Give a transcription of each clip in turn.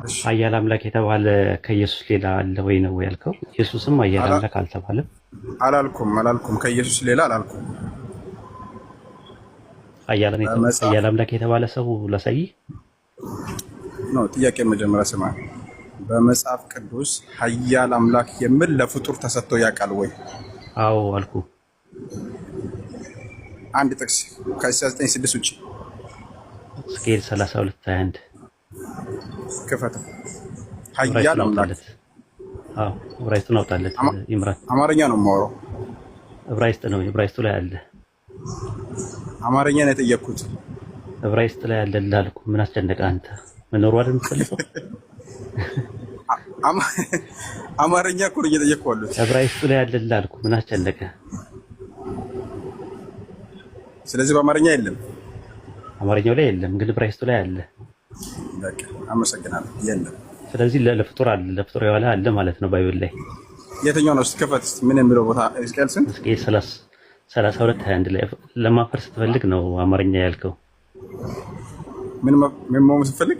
እሺ ኃያል አምላክ የተባለ ከኢየሱስ ሌላ አለ ወይ ነው ያልከው? ኢየሱስም ኃያል አምላክ አልተባለም። አላልኩም ከኢየሱስ ሌላ አላልኩም። በመጽሐፍ ኃያል አምላክ የተባለ ሰው ላሳይ ነው ጥያቄ መጀመሪያ ስማ። በመጽሐፍ ቅዱስ ኃያል አምላክ የሚል ለፍጡር ተሰጥቶ ያውቃል ወይ? አዎ አልኩ። አንድ ጥቅስ ከኢሳይያስ 9:6 ውጪ ሕዝቅኤል 32:21 ክፈት። ኃያል አምላክ አዎ ዕብራይስጡን አውጣለት ይምራን። አማርኛ ነው የማወራው። ዕብራይስጥ ነው፣ ዕብራይስጡ ላይ አለ። አማርኛ ነው የጠየቅኩት። ዕብራይስጥ ላይ አለ ላልኩ። ምን አስጨነቀ አንተ? መኖሩ አይደል የምትፈልገው? አማርኛ እኮ ነው እየጠየቅኩ ያለሁት። ዕብራይስጡ ላይ አለ ላልኩ። ምን አስጨነቀ? ስለዚህ በአማርኛ የለም። አማርኛው ላይ የለም፣ ግን ዕብራይስጡ ላይ አለ። በቃ አመሰግናለሁ። የለም። ስለዚህ ለፍጡር አለ፣ ለፍጡር የዋለ አለ ማለት ነው ባይብል ላይ። የትኛው ነው? ስትከፈት ምን የሚለው ቦታ? ሕዝቅኤል ስንት? ሕዝቅኤል 32:21 ላይ ለማፈር ስትፈልግ ነው አማርኛ ያልከው። ምን መሆን ስትፈልግ?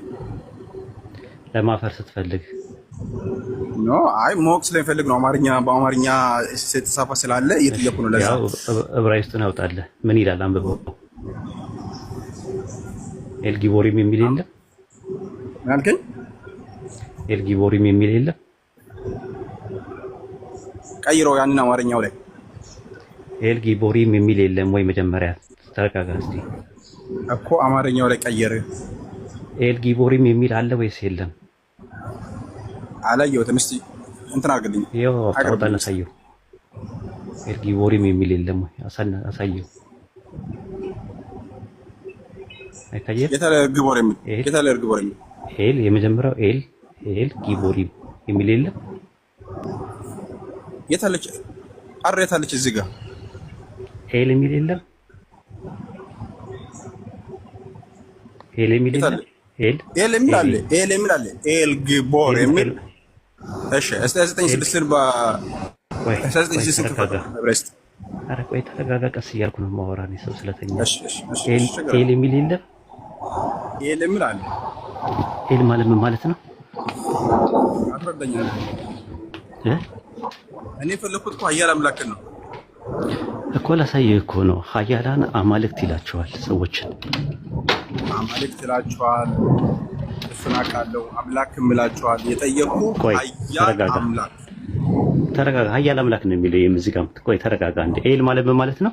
ለማፈር ስትፈልግ ኖ፣ አይ ማወቅ ስለሚፈልግ ነው። አማርኛ በአማርኛ የተጻፈ ስላለ እየጠየቁ ነው። ለዛ ዕብራይስጡን ያውጣልህ። ምን ይላል? አንብበው። ኤልጊቦሪም የሚል የለም? ምን አልከኝ? ኤልጊቦሪም የሚል የለም? ቀይረው ያንን አማርኛው ላይ ኤልጊቦሪም የሚል የለም ወይ? መጀመሪያ ተረጋጋ እስቲ እኮ አማርኛው ላይ ቀየረ። ኤልጊቦሪም የሚል አለ ወይስ የለም? አላየሁትም። እስቲ እንትን አድርግልኝ። ይኸው አውጣና አሳየው። ኤልጊቦሪም የሚል የለም ወይ? አሳየው። አይታየም? የታለ ኤልጊቦሪም? የታለ ኤልጊቦሪም? ኤል የመጀመሪያው ኤል ጊቦሪም የሚል የለም? የታለች? አረ የታለች? እዚህ ጋር ኤል የሚል የለም? ኤል የሚል የለም? ኤል የሚል አለ። ኤል የሚል አለ። ኤልጊቦር የሚል እሺ። እስቲ 9:6 ወይ 9:6 ከፈረስት። አረ ቆይ ተረጋጋ፣ ቀስ እያልኩ ነው የማወራው እኔ ሰው ስለተኛ። እሺ ኤል የሚል የለም? ኤል የሚል አለ። ኤል ማለት ምን ማለት ነው? አትረዳኛለህ? እኔ ፈለኩት እኮ ኃያል አምላክ ነው እኮ ላሳየህ እኮ ነው። ኃያላን አማልክት ይላቸዋል ሰዎችን። አማልክት ይላቸዋል። እሱን አውቃለሁ። አምላክ እምላቸዋል። የጠየቁ ኃያል አምላክ። ተረጋጋ። ኃያል አምላክ ነው የሚለው የሙዚቃም። ቆይ ተረጋጋ እንደ ኤል ማለት ምን ማለት ነው?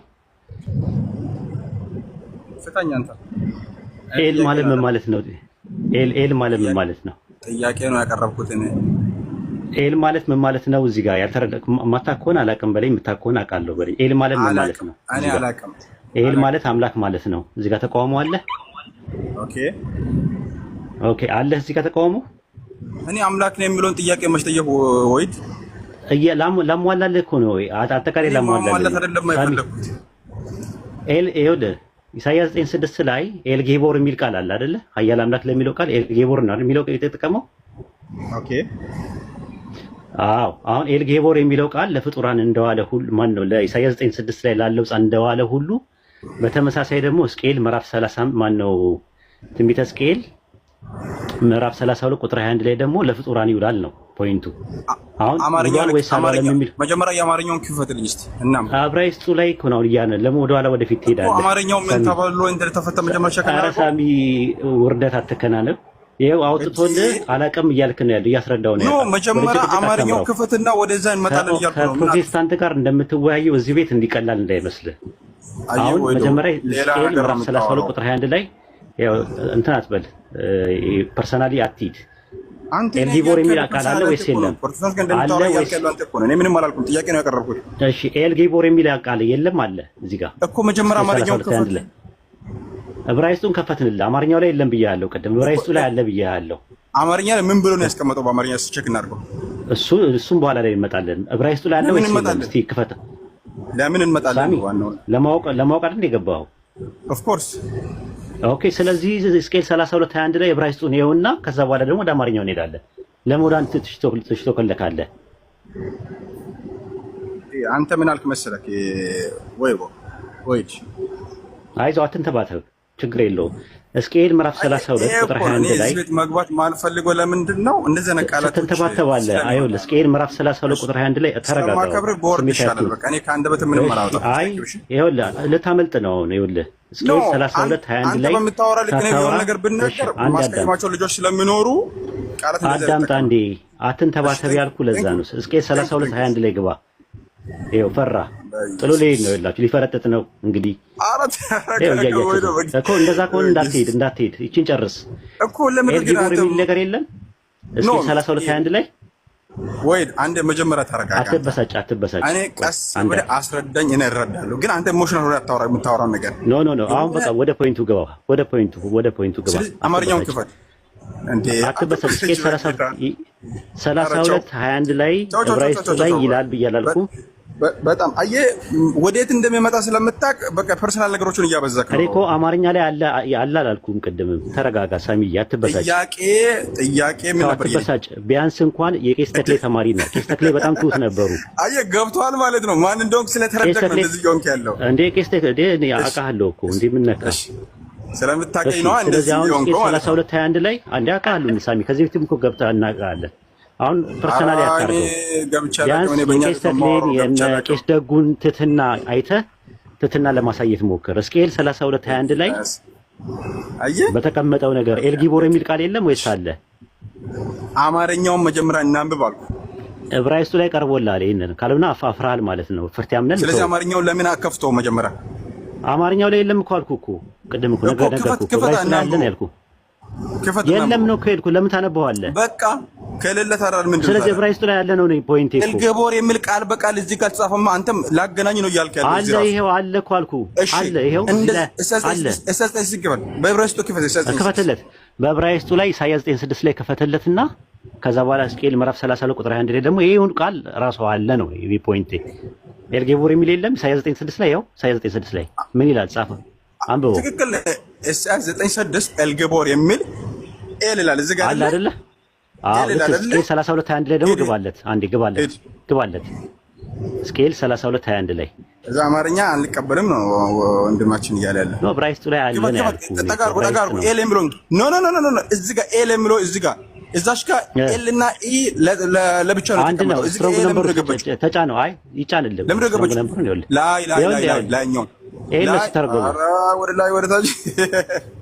ፍታኝ አንተ። ኤል ማለት ምን ማለት ነው? ኤል ማለት ምን ማለት ነው? ጥያቄ ነው ያቀረብኩት እኔ። ኤል ማለት ምን ማለት ነው? እዚህ ጋር ያልተረዳክ ማታከውን አላውቅም በለኝ፣ የምታከውን አውቃለሁ በለኝ። ኤል ማለት ምን ማለት ነው? እኔ አላውቅም። ኤል ማለት አምላክ ማለት ነው። እዚህ ጋር ተቃውሞ አለ? ኦኬ አለ እዚህ ጋር ተቃውሞ። እኔ አምላክ ነው የሚለውን ጥያቄ መች ጠየቁ? ወይድ ላሟላለህ እኮ ነው። አጠቃላይ ላሟላለህ አይደለም አይፈለኩት። ኤል ይኸውልህ ኢሳይያስ 9:6 ላይ ኤልጌቦር የሚል ቃል አለ አይደለ? ኃያል አምላክ ለሚለው ቃል ኤልጌቦር ነው የሚለው የተጠቀመው። ኦኬ አዎ አሁን ኤልጌቦር የሚለው ቃል ለፍጡራን እንደዋለ ሁሉ ማን ነው ለኢሳይያስ 9:6 ላይ ላለው ጻን እንደዋለ ሁሉ በተመሳሳይ ደግሞ ሕዝቅኤል ምዕራፍ 30 ማን ነው ትንቢተ ሕዝቅኤል ምዕራፍ 32 ቁጥር 21 ላይ ደግሞ ለፍጡራን ይውላል ነው ፖይንቱ። አሁን አማርኛው ወይ ሰላም የሚል መጀመሪያ የአማርኛውን ክፈትልኝ እስቲ። እናም ዕብራይስጡ ላይ እኮ ነው ያነ ለሞድ ወደ ወደፊት ትሄዳለህ። አማርኛው ምን ተባሎ እንደተፈታ መጀመሪያ ሸከና አራሳሚ ውርደት አትከናነብ። ይሄው አውጥቶልህ አላቀም እያልክ ነው ያለው፣ እያስረዳው ነው ያለው። መጀመሪያ አማርኛው ክፈትና ወደዛ እንመጣለን እያልኩ ነው። ከፕሮቴስታንት ጋር እንደምትወያየው እዚህ ቤት እንዲቀላል እንዳይመስልህ። አሁን መጀመሪያ ሕዝቅኤል ምዕራፍ 32 ቁጥር 21 ላይ ያው እንትን አትበል፣ ፐርሰናሊ አትሂድ። ኤልጊቦር የሚል ቃል አለ ወይስ የለም? አለ ወይስ? እኔ ምንም አላልኩም፣ ጥያቄ ነው ያቀረብኩት። እሺ ኤልጊቦር የሚል ቃል የለም አለ እዚህ ጋር እኮ። መጀመሪያ አማርኛውን ክፈት። ዕብራይስጡን ከፈትንልህ። አማርኛው ላይ የለም ብያለሁ ቅድም፣ ዕብራይስጡ ላይ አለ ብያለሁ። አማርኛ ላይ ምን ብሎ ነው ያስቀመጠው? በአማርኛ ቼክ እናድርገው። እሱም በኋላ ላይ እንመጣለን። ዕብራይስጡ ላይ አለ ወይስ የለም? እስቲ ክፈት። ለምን እንመጣለን? ዋናው ለማወቅ አይደል የገባኸው? ኦፍ ኮርስ ኦኬ። ስለዚህ ሕዝቅኤል 32:21 ላይ ዕብራይስጡን ይኸውና፣ ከዛ በኋላ ደግሞ ወደ አማርኛው እንሄዳለን። ለሞዳን ትሽቶከለካለህ። አንተ ምን አልክ መሰለህ? ወይድ አይዞህ አትንተባተብ። ችግር የለውም። ሕዝቅኤል ምዕራፍ 32 ቁጥር 21 ላይ ቤት መግባት ማልፈልገው ለምንድን ነው እንደዚህ ነው ቃላቶች ትንተባተባለህ? አይወል ሕዝቅኤል ምዕራፍ 32 ቁጥር 21 ላይ ተረጋጋ። ማከብር ቦርድ ይሻላል። በቃ እኔ ከአንደበት ምንም አላወጣም። አይ ይኸውልህ ልታመልጥ ነው አሁን። ይኸውልህ ሕዝቅኤል 32 21 ላይ በምታወራ ልክ ነው የሆነ ነገር ብናገር ማስቀየማቸው ልጆች ስለሚኖሩ ቃላት እንደዚህ አዳምጣ እንዴ አትንተባተብ ያልኩ ለዛ ነው። ሕዝቅኤል 32 21 ላይ ግባ። ይኸው ፈራ ጥሎ ሊሄድ ነው ይላችሁ ሊፈረጥጥ ነው እንግዲህ እኮ እንደዛ ከሆነ እንዳትሄድ ይቺን ጨርስ እኮ ለምን ነገር የለም። እስኪ 32 21 ላይ ወይ አንዴ መጀመሪያ ተረጋጋ። አትበሳጭ። እኔ ቀስ ብለህ አስረዳኝ፣ እኔ እረዳለሁ። ግን አንተ ኢሞሽናል ሆነ የምታወራው ነገር ኖ አሁን በቃ ወደ ፖይንቱ ግባ። ወደ ፖይንቱ ግባ። አማርኛውን ክፈት እንዴ አትበሳጭ። 32 21 ላይ ዕብራይስጡ ላይ ይላል ብያላልኩም። በጣም አየህ ወዴት እንደሚመጣ ስለምታውቅ በቃ ፐርሰናል ነገሮችን እያበዛክ ነው። እኔ እኮ አማርኛ ላይ አለ አላልኩም ቅድምም። ተረጋጋ ሳሚዬ፣ አትበሳጭ። ጥያቄ ምን ነበር? አትበሳጭ። ቢያንስ እንኳን የቄስ ተክሌ ተማሪ ነው። ቄስ ተክሌ በጣም ትሁት ነበሩ። አየህ ገብቶሃል ማለት ነው። ማን እንደሆንክ ስለተረዳክ ነው እንደዚህ እየሆንክ ያለው። እንዴ ቄስ ተክሌ እኔ አውቃለሁ እኮ እንዴ ምን ነካ ስለምታውቀኝ ነው እንደዚህ እየሆንክ ነው። 32 21 ላይ አንዴ አውቃለሁ ሳሚ፣ ከዚህ በፊትም እኮ ገብተህ እናውቃለን። አሁን ፐርሰናል ያካርገው ቢያንስ የቄስ ተክሌን የቄስ ደጉን ትትና አይተህ ትትና ለማሳየት ሞክር። ሕዝቅኤል 32 21 ላይ በተቀመጠው ነገር ኤልጊቦር የሚል ቃል የለም ወይስ አለ? አማርኛውን መጀመሪያ እናንብብ አልኩ። ዕብራይስጡ ላይ ቀርቦልሃል። ይሄንን ካልሆነ አፍራሃል ማለት ነው። ፍርት ያምነን። ስለዚህ አማርኛውን ለምን አከፍተው? መጀመሪያ አማርኛው ላይ የለም እኮ አልኩህ እኮ ቅድም እኮ ነገርኩህ። ዕብራይስጡ ላይ አለን ያልኩህ የለም ነው ከሄድኩ ለምን ታነበዋለህ? በቃ ከሌለ ታራል ምንድነው? ስለዚህ ዕብራይስጡ ላይ ያለ ነው ፖይንት እኮ ኤልገቦር የሚል ቃል በቃል እዚህ ጋር ተጻፈማ። አንተም ላገናኝ ነው እያልክ ያለው እዚህ አለ። ይሄው አለ እኮ አልኩህ አለ። ይሄው አለ። በዕብራይስጡ ከፈተለት። በዕብራይስጡ ላይ ኢሳይያስ 9:6 ላይ ከፈተለትና ከዛ በኋላ ሕዝቅኤል ምዕራፍ 30 ቁጥር 21 ላይ ደግሞ ይሄውን ቃል ራሱ አለ ነው ይሄ ፖይንት። ኤልገቦር የሚል የለም ኢሳይያስ 9:6 ላይ። ያው ኢሳይያስ 9:6 ላይ ምን ይላል? ጻፈ አንብበው። ትክክል። ኢሳይያስ 9:6 ኤልገቦር የሚል ኤል ይላል እዚህ ጋር አለ አይደለ? አዎ ሕዝቅኤል 32 21 ላይ ደግሞ ግባለት። አንዴ ግባለት ሕዝቅኤል 32 21 ላይ እዛ አማርኛ አንቀበልም ነው ወንድማችን እያለ ያለ ነው። ዕብራይስጡ ላይ አለ ነው ያልኩህ። ተጋርጉ ኤል የሚለው ኖ እዚህ ጋር ኤል የሚለው እዚህ ጋር እዛሽ ጋር ኤል እና ኢ ለብቻ ነው አንድ ነው። ስትሮንግ ነምበር ተጫነው። አይ ይጫንልህ። ስትሮንግ ነምበር ነው ላይኛው ኤል ተርጎም ወደ ላይ ወደ ታች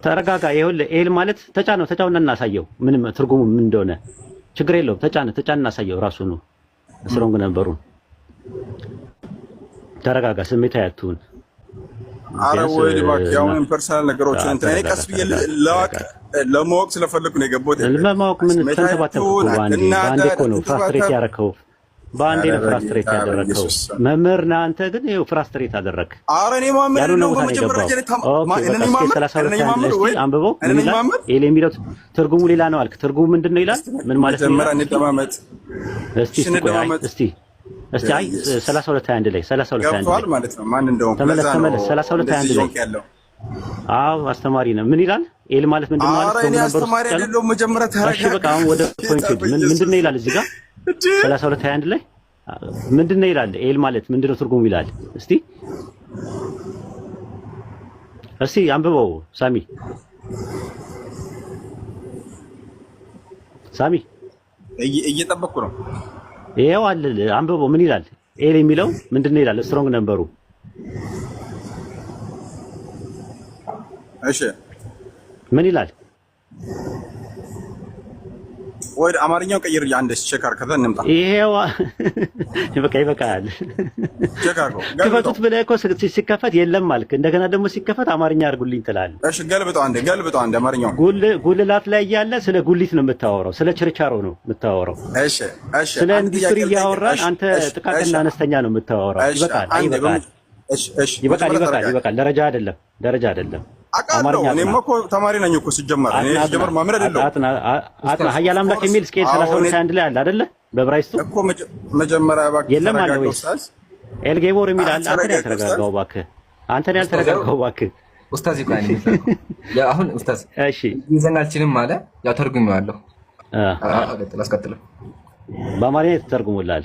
ተረጋጋ። ይኸውልህ ኤል ማለት ተጫውና እናሳየው። ምንም ትርጉሙ ምን እንደሆነ ችግር የለውም። ተጫን እናሳየው። ራሱ ነው ስትሮንግ ነምበሩን። ተረጋጋ። ስሜታዊ አትሁን። አረ ወይ እባክህ ያውን ፐርሰናል ነገሮችን እንትን እኔ ቀስ ብዬ ለማወቅ ስለፈለኩ ነው የገባሁት። ለማወቅ ምን ተንተባተብኩ? ባንዴ እኮ ነው ፍራስትሬት ያደረከው። ባንዴ ነው ፍራስትሬት ያደረከው። መምህር ነህ አንተ ግን ይኸው ፍራስትሬት አደረክ። አረ እኔ ማመን ነው በመጀመሪያ አንብበው ምን ይላል? ኤል የሚለው ትርጉሙ ሌላ ነው አልክ። ትርጉሙ ምንድን ነው ይላል? ምን ማለት ነው? እስቲ አይ 32 21 ላይ 32 21 ላይ ማለት ነው። ማን እንደው ተመለስ 32 21 ላይ አዎ አስተማሪ ነው። ምን ይላል? ኤል ማለት ምንድን ማለት ነው? ነበር አስተማሪ አይደለም። መጀመሪያ ተረጋጋ። እሺ በቃ አሁን ወደ ፖይንት ምንድን ነው ይላል እዚህ ጋር 32 21 ላይ ምንድን ነው ይላል? ኤል ማለት ምንድን ነው ትርጉሙ ይላል? እስቲ አንብበው ሳሚ እየጠበቅኩ ነው። ይሄው አለ አንብበው። ምን ይላል? ኤል የሚለው ምንድን ነው ይላል? ስትሮንግ ነምበሩ እሺ ምን ይላል? ወይ አማርኛው ቀይር አንደስ ቼክ አድርገህ እንምጣ። ይሄው በቃ ይበቃል። ቼክ አድርገው ክፈቱት ብለህ እኮ ሲከፈት የለም አልክ። እንደገና ደግሞ ሲከፈት አማርኛ አድርጉልኝ ትላለህ። እሺ ገልብጠው አንዴ አማርኛው ጉልላት ላይ ያለ ስለ ጉሊት ነው የምታወራው፣ ስለ ችርቻሮ ነው የምታወራው። እሺ ስለ ኢንዱስትሪ እያወራን አንተ ጥቃቅንና አነስተኛ ነው የምታወራው። ይበቃል። ደረጃ አይደለም። አቃለው እኔም እኮ ተማሪ ነኝ እኮ ሲጀመር ማምር አይደለም። አጥና ኃያል አምላክ የሚል ሕዝቅኤል 32 21 ላይ አለ አይደለ? በዕብራይስጡ እኮ መጀመሪያ እባክህ የለም አለ ወይስ ኤልጌቦር የሚል አለ? አንተ ያልተረጋጋው እባክህ፣ ኡስታዝ ይቆይ አሁን ኡስታዝ እሺ ይዘናልችንም አለ ያው ተርጉሜዋለሁ። አስቀጥለው በአማርኛ ተተርጉሞላል።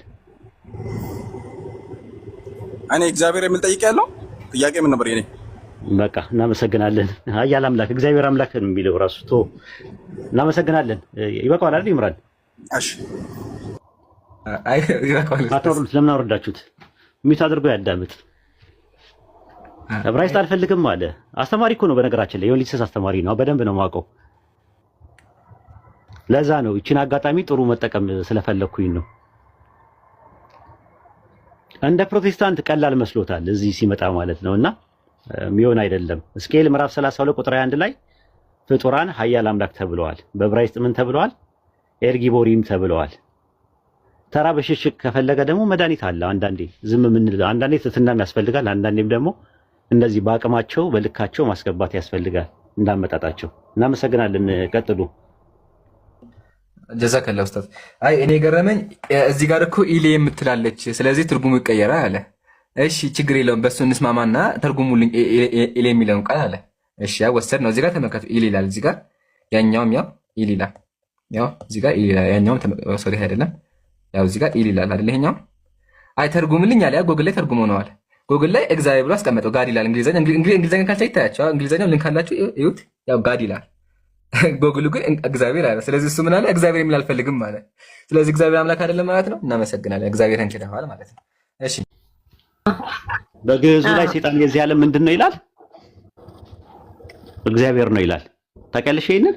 እኔ እግዚአብሔር የሚል ጠይቅ ያለው ጥያቄ ምን ነበር? የኔ በቃ እናመሰግናለን። ኃያል አምላክ እግዚአብሔር አምላክ ነው የሚለው ራሱ ቶ እናመሰግናለን። ይበቃዋል አይደል ይምራን? እሺ አይ ይበቃዋል። አታውሩት። ለምን አወረዳችሁት? ሚት አድርጎ ያዳምጥ። ዕብራይስጥ አልፈልግም አለ። አስተማሪ እኮ ነው በነገራችን ላይ የወሊድ ስስ አስተማሪ ነው። በደንብ ነው የማውቀው። ለዛ ነው ይቺን አጋጣሚ ጥሩ መጠቀም ስለፈለኩኝ ነው። እንደ ፕሮቴስታንት ቀላል መስሎታል እዚህ ሲመጣ ማለት ነውና ሚሆን አይደለም። ሕዝቅኤል ምዕራፍ 32 ቁጥር 1 ላይ ፍጡራን ኃያል አምላክ ተብለዋል። በዕብራይስጥ ምን ተብለዋል? ኤልጊቦሪም ተብለዋል። ተራ በሽሽቅ ከፈለገ ደግሞ መድኃኒት አለ። አንዳንዴ ዝም ምን አንዳንዴ ትትናም ያስፈልጋል። አንዳንዴም ደግሞ እንደዚህ በአቅማቸው በልካቸው ማስገባት ያስፈልጋል እንዳመጣጣቸው። እናመሰግናለን። ቀጥሉ። ጀዛከላ ኡስታዝ። አይ እኔ ገረመኝ እዚህ ጋር እኮ ኢሌ የምትላለች ስለዚህ ትርጉሙ ይቀየራል አለ። እሺ ችግር የለውም በሱ እንስማማና ተርጉሙልኝ ኢሌ የሚለውን ቃል አለ። እሺ ወሰድ ነው። እዚህ ጋር ተመልከቱ ኢሌ ይላል። እዚህ ጋር ያኛውም ያው ኢሌ ይላል። ያው እዚህ ጋር ኢሌ ይላል። ያኛውም ሶሪ አይደለም ያው እዚህ ጋር ኢሌ ይላል አይደል? ይሄኛው አይ ተርጉምልኝ አለ። ያ ጎግል ላይ ተርጉሞ ነው አለ። ጎግል ላይ እግዚአብሔር ብሎ አስቀመጠው። ጋድ ይላል እንግሊዘኛ ካልቻ ይታያቸው። እንግሊዘኛው ሊንክ አላችሁ እዩት። ያው ጋድ ይላል። ጎግሉ ግን እግዚአብሔር አለ። ስለዚህ እሱ ምን አለ? እግዚአብሔር የሚል አልፈልግም አለ። ስለዚህ እግዚአብሔር አምላክ አይደለም ማለት ነው። እናመሰግናለን። እግዚአብሔር እንችላለን ማለት ነው። እሺ በግዕዙ ላይ ሰይጣን የዚህ ዓለም ምንድን ነው ይላል? እግዚአብሔር ነው ይላል። ታውቂያለሽ? ይሄንን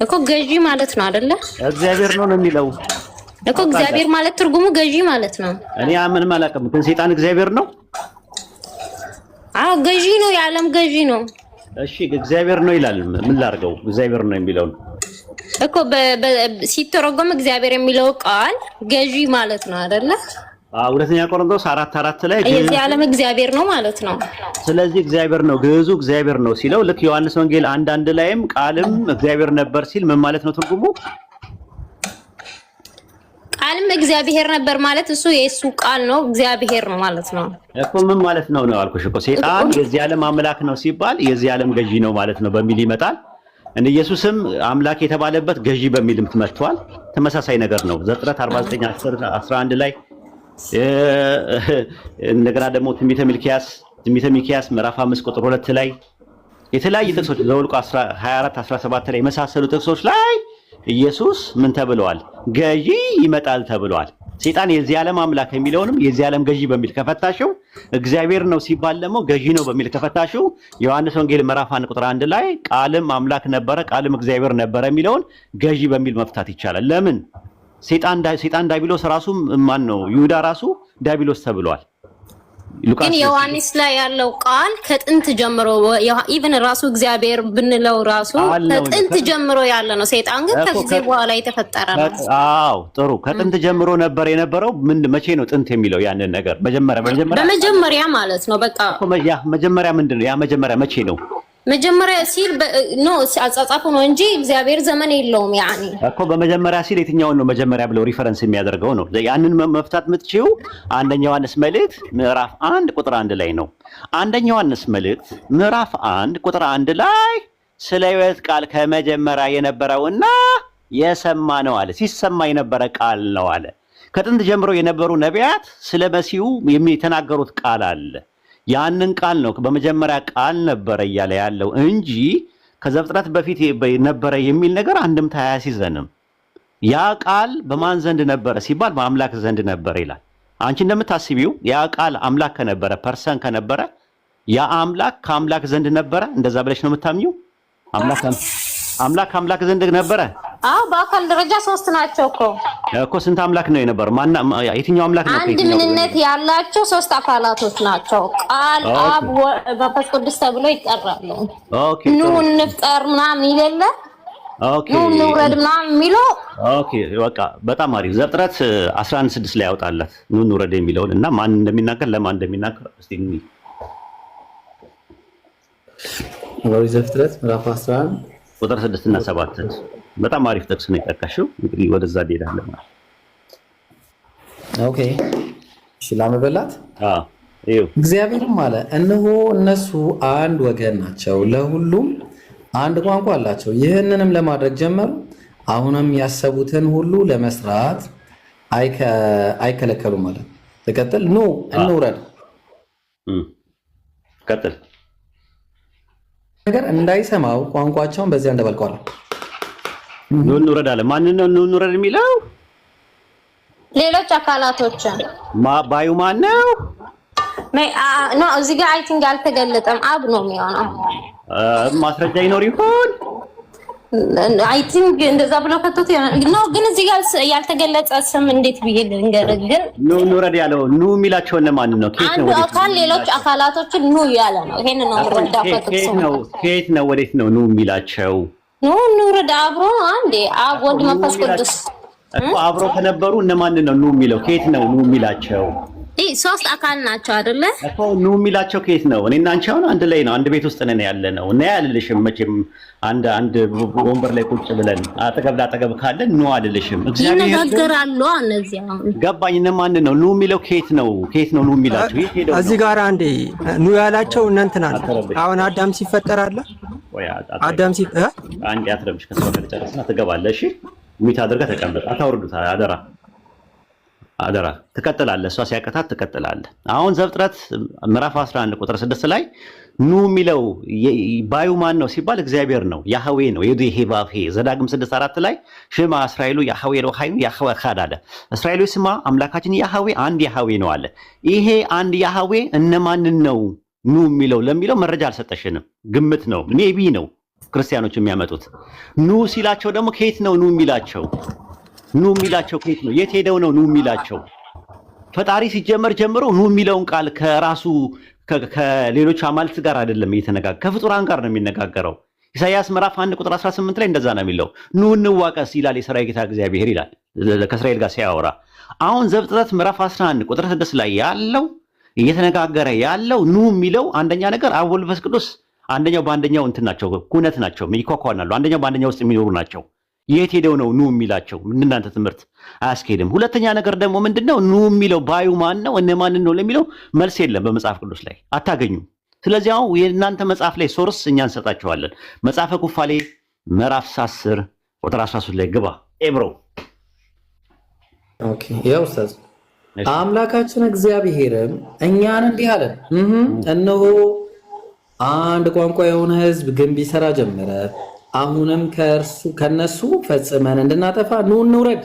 እኮ ገዢ ማለት ነው አይደለ? እግዚአብሔር ነው የሚለው እኮ እግዚአብሔር ማለት ትርጉሙ ገዢ ማለት ነው። እኔ ምንም አላውቅም፣ ግን ሰይጣን እግዚአብሔር ነው። አዎ ገዢ ነው፣ የዓለም ገዢ ነው። እሺ እግዚአብሔር ነው ይላል። ምን ላድርገው? እግዚአብሔር ነው የሚለው እኮ ሲተረጎም እግዚአብሔር የሚለው ቃል ገዢ ማለት ነው አይደለ? ሁለተኛ ቆሮንቶስ 4:4 ላይ የዚህ ዓለም እግዚአብሔር ነው ማለት ነው። ስለዚህ እግዚአብሔር ነው ግዕዙ እግዚአብሔር ነው ሲለው ልክ ዮሐንስ ወንጌል 1:1 ላይም ቃልም እግዚአብሔር ነበር ሲል ምን ማለት ነው ትርጉሙ? ቃልም እግዚአብሔር ነበር ማለት እሱ የእሱ ቃል ነው እግዚአብሔር ነው ማለት ነው እኮ። ምን ማለት ነው ነው አልኩሽ እኮ። ሰይጣን የዚህ ዓለም አምላክ ነው ሲባል የዚህ ዓለም ገዢ ነው ማለት ነው በሚል ይመጣል። ኢየሱስም አምላክ የተባለበት ገዢ በሚልም ተመቷል። ተመሳሳይ ነገር ነው። ዘፍጥረት 49:11 ላይ እንደገና ደግሞ ትንቢተ ሚልክያስ ምዕራፍ 5 ቁጥር 2 ላይ የተለያዩ ጥቅሶች ዘኍልቍ 24:17 ላይ የመሳሰሉ ጥቅሶች ላይ ኢየሱስ ምን ተብለዋል? ገዢ ይመጣል ተብለዋል። ሰይጣን የዚህ ዓለም አምላክ የሚለውንም የዚህ ዓለም ገዢ በሚል ከፈታሽው፣ እግዚአብሔር ነው ሲባል ደግሞ ገዢ ነው በሚል ከፈታሽው ዮሐንስ ወንጌል ምዕራፍ 1 ቁጥር 1 ላይ ቃልም አምላክ ነበረ ቃልም እግዚአብሔር ነበረ የሚለውን ገዢ በሚል መፍታት ይቻላል። ለምን? ሰይጣን ዳቢሎስ ራሱ ማን ነው? ይሁዳ ራሱ ዳቢሎስ ተብሏል። ግን ዮሐንስ ላይ ያለው ቃል ከጥንት ጀምሮ ኢቭን ራሱ እግዚአብሔር ብንለው ራሱ ከጥንት ጀምሮ ያለ ነው። ሰይጣን ግን ከጊዜ በኋላ የተፈጠረ ነው። አዎ ጥሩ። ከጥንት ጀምሮ ነበር የነበረው። መቼ ነው ጥንት የሚለው? ያንን ነገር በመጀመሪያ ማለት ነው። በቃ መጀመሪያ ምንድን ነው? ያ መጀመሪያ መቼ ነው? መጀመሪያ ሲል ኖ አጻጻፉ ነው እንጂ እግዚአብሔር ዘመን የለውም። ያኒ እኮ በመጀመሪያ ሲል የትኛውን ነው መጀመሪያ ብለው ሪፈረንስ የሚያደርገው ነው። ያንን መፍታት የምትችይው አንደኛ ዮሐንስ መልእክት ምዕራፍ 1 ቁጥር 1 ላይ ነው። አንደኛ ዮሐንስ መልእክት ምዕራፍ 1 ቁጥር 1 ላይ ስለ ሕይወት ቃል ከመጀመሪያ የነበረውና የሰማነው አለ። ሲሰማ የነበረ ቃል ነው አለ። ከጥንት ጀምሮ የነበሩ ነቢያት ስለ መሲሁ የተናገሩት ቃል አለ። ያንን ቃል ነው በመጀመሪያ ቃል ነበረ እያለ ያለው እንጂ ከዘፍጥረት በፊት ነበረ የሚል ነገር አንድምታ አያስይዘንም። ያ ቃል በማን ዘንድ ነበረ ሲባል በአምላክ ዘንድ ነበረ ይላል። አንቺ እንደምታስቢው ያ ቃል አምላክ ከነበረ ፐርሰን ከነበረ ያ አምላክ ከአምላክ ዘንድ ነበረ እንደዛ ብለሽ ነው የምታምኚው? አምላክ ዘንድ ነበረ። አዎ በአካል ደረጃ ሶስት ናቸው እኮ ስንት አምላክ ነው የነበረው? የትኛው አምላክ ነው? አንድ ምንነት ያላቸው ሶስት አካላቶች ናቸው። ቃል፣ አብ፣ መንፈስ ቅዱስ ተብሎ ይጠራሉ። ኦኬ ኑ እንፍጠር ምናምን ይለለ ኑ እንውረድ ምናምን የሚለው ኦኬ በቃ በጣም አሪፍ። ዘፍጥረት 11:6 ላይ ያወጣላት ኑ እንውረድ የሚለውን እና ማን እንደሚናገር ለማን እንደሚናገር እስቲ እንይ። ዘፍጥረት ምዕራፍ 11 ቁጥር 6 እና 7 በጣም አሪፍ ጥቅስ ነው የጠቀሽው። እንግዲህ ወደዛ እንሄዳለን ማለት ኦኬ። እሺ ላመበላት እግዚአብሔርም አለ እነሆ እነሱ አንድ ወገን ናቸው፣ ለሁሉም አንድ ቋንቋ አላቸው። ይህንንም ለማድረግ ጀመሩ። አሁንም ያሰቡትን ሁሉ ለመስራት አይከለከሉም ማለት። ተቀጥል ኑ እንውረድ። ቀጥል ነገር እንዳይሰማው ቋንቋቸውን በዚያ እንደበልቀዋል። ኑ እንውረድ አለ። ማንን ነው ኑ እንውረድ የሚለው? ሌሎች አካላቶችን ባዩ ማን ነው? ነው እዚህ ጋር አይ ቲንክ አልተገለጠም። አብ ነው የሚሆነው። ማስረጃ ይኖር ይሆን? አይ ቲንክ እንደዛ ብሎ ከተት ነው። ግን እዚህ ጋር ያልተገለጸ ስም እንዴት ብዬ ልንገርህ? ግን ኑ እንውረድ ያለው ኑ የሚላቸው እነማን ነው? አንዱ አካል ሌሎች አካላቶችን ኑ ያለ ነው። ይሄን ነው ወረዳ ከየት ነው ወዴት ነው ኑ የሚላቸው? ኑ እንውረድ አብሮ አንዴ አብ ወልድ መንፈስ ቅዱስ እኮ አብሮ ከነበሩ እነማን ነው ኑ የሚለው? ከየት ነው ኑ የሚላቸው? ሶስት አካል ናቸው አይደለ እኮ ኑ የሚላቸው ከየት ነው? እኔና አንቺ አሁን አንድ ላይ ነው፣ አንድ ቤት ውስጥ ነን ያለ ነው እና ያልልሽም መቼም አንድ ወንበር ላይ ቁጭ ብለን አጠገብ ላጠገብ ካለን ኑ አልልሽም። እግዚአብሔር ይነጋገራሉ። እነዚህ አሁን ገባኝ። እነማን ነው ኑ የሚለው? ከየት ነው ኑ የሚላቸው? እዚህ ጋር አንዴ ኑ ያላቸው እናንተና አሁን አዳም ሲፈጠር አለ አዳም አንዴ አትረብሽ። ከሰው ጋር ጨርስና ትገባለህ። እሺ ሚት አድርገህ ተቀመጥ። አታውርዱት አደራ ትቀጥላለህ። እሷ ሲያቀታት ትቀጥላለህ። አሁን ዘፍጥረት ምዕራፍ 11 ቁጥር 6 ላይ ኑ የሚለው ባዩ ማን ነው ሲባል እግዚአብሔር ነው፣ ያህዌ ነው። የዱ ሄባፌ ዘዳግም 6:4 ላይ ሽማ እስራኤሉ ያህዌ ኤሎሃይኑ ያህዌ ኻድ አለ። እስራኤሉ ስማ አምላካችን ያህዌ አንድ ያህዌ ነው አለ። ይሄ አንድ ያህዌ እነማንን ነው ኑ የሚለው ለሚለው መረጃ አልሰጠሽንም። ግምት ነው፣ ሜቢ ነው ክርስቲያኖች የሚያመጡት። ኑ ሲላቸው ደግሞ ከየት ነው ኑ የሚላቸው? ኑ የሚላቸው ከየት ነው? የት ሄደው ነው ኑ የሚላቸው? ፈጣሪ ሲጀመር ጀምሮ ኑ የሚለውን ቃል ከራሱ ከሌሎች አማልክት ጋር አይደለም እየተነጋገረ ከፍጡራን ጋር ነው የሚነጋገረው። ኢሳይያስ ምዕራፍ 1 ቁጥር 18 ላይ እንደዛ ነው የሚለው። ኑ እንዋቀስ ይላል የሰራዊት ጌታ እግዚአብሔር ይላል ከእስራኤል ጋር ሲያወራ። አሁን ዘፍጥረት ምዕራፍ 11 ቁጥር 6 ላይ ያለው እየተነጋገረ ያለው ኑ የሚለው አንደኛ ነገር አብ ወልድ መንፈስ ቅዱስ አንደኛው በአንደኛው እንትን ናቸው፣ ኩነት ናቸው፣ ይኳኳናሉ። አንደኛው በአንደኛው ውስጥ የሚኖሩ ናቸው። የት ሄደው ነው ኑ የሚላቸው? እናንተ ትምህርት አያስኬድም። ሁለተኛ ነገር ደግሞ ምንድነው ኑ የሚለው ባዩ ማን ነው እነማንን ነው ለሚለው መልስ የለም በመጽሐፍ ቅዱስ ላይ አታገኙም። ስለዚህ አሁን የእናንተ መጽሐፍ ላይ ሶርስ እኛ እንሰጣቸዋለን። መጽሐፈ ኩፋሌ ምዕራፍ 10 ቁጥር 13 ላይ ግባ ኤብሮ። ኦኬ ያው ኡስታዝ አምላካችን እግዚአብሔርም እኛን እንዲህ አለን፣ እነሆ አንድ ቋንቋ የሆነ ሕዝብ ግንብ ይሰራ ጀመረ። አሁንም ከነሱ ፈጽመን እንድናጠፋ ኑ እንውረድ፣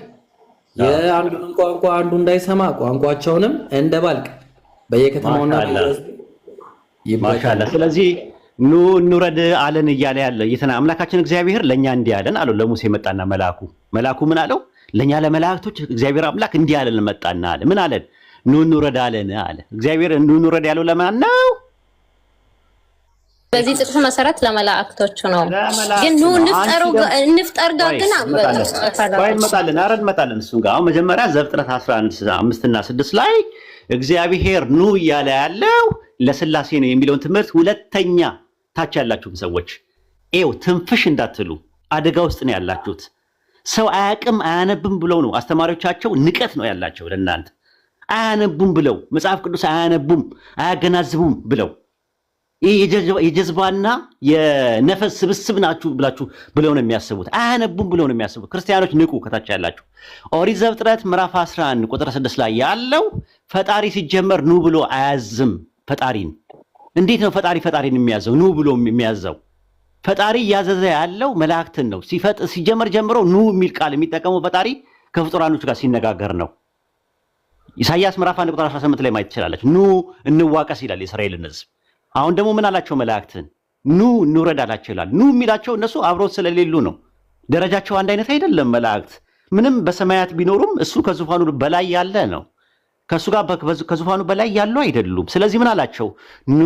የአንዱን ቋንቋ አንዱ እንዳይሰማ ቋንቋቸውንም እንደባልቅ በየከተማውና ማሻአላ። ስለዚህ ኑ እንውረድ አለን እያለ ያለ አምላካችን እግዚአብሔር ለእኛ እንዲህ አለን አለው። ለሙሴ መጣና መልአኩ ምን አለው? ለእኛ ለመላእክቶች እግዚአብሔር አምላክ እንዲህ አለን መጣና አለ። ምን አለን? ኑ እንውረድ አለን አለ። እግዚአብሔር ኑ እንውረድ ያለው ለማን ነው? በዚህ ጥቅስ መሰረት ለመላእክቶቹ ነው። ግን ኑ እንፍጠር ጋር ግን እንመጣለን እሱን ጋር። አሁን መጀመሪያ ዘፍጥረት 11 እና 6 ላይ እግዚአብሔር ኑ እያለ ያለው ለስላሴ ነው የሚለውን ትምህርት ሁለተኛ ታች ያላችሁም ሰዎች ትንፍሽ እንዳትሉ፣ አደጋ ውስጥ ነው ያላችሁት። ሰው አያቅም አያነብም ብለው ነው አስተማሪዎቻቸው ንቀት ነው ያላቸው ለእናንተ። አያነቡም ብለው መጽሐፍ ቅዱስ አያነቡም አያገናዝቡም ብለው ይህ የጀዝባና የነፈስ ስብስብ ናችሁ ብለው ነው የሚያስቡት። አያነቡም ብለው ነው የሚያስቡት። ክርስቲያኖች ንቁ። ከታች ያላችሁ ኦሪት ዘፍጥረት ምዕራፍ 11 ቁጥር 6 ላይ ያለው ፈጣሪ ሲጀመር ኑ ብሎ አያዝም። ፈጣሪን እንዴት ነው ፈጣሪን የሚያዘው? ኑ ብሎ የሚያዘው ፈጣሪ እያዘዘ ያለው መላእክትን ነው። ሲጀመር ጀምሮ ኑ የሚል ቃል የሚጠቀመው ፈጣሪ ከፍጡራኖች ጋር ሲነጋገር ነው። ኢሳይያስ ምዕራፍ 1 ቁጥር 18 ላይ ማየት ትችላለች። ኑ እንዋቀስ ይላል የእስራኤልን ሕዝብ። አሁን ደግሞ ምን አላቸው? መላእክትን ኑ እንውረድ አላቸው ይላል። ኑ የሚላቸው እነሱ አብሮት ስለሌሉ ነው። ደረጃቸው አንድ አይነት አይደለም። መላእክት ምንም በሰማያት ቢኖሩም እሱ ከዙፋኑ በላይ ያለ ነው። ከእሱ ጋር ከዙፋኑ በላይ ያሉ አይደሉም። ስለዚህ ምን አላቸው? ኑ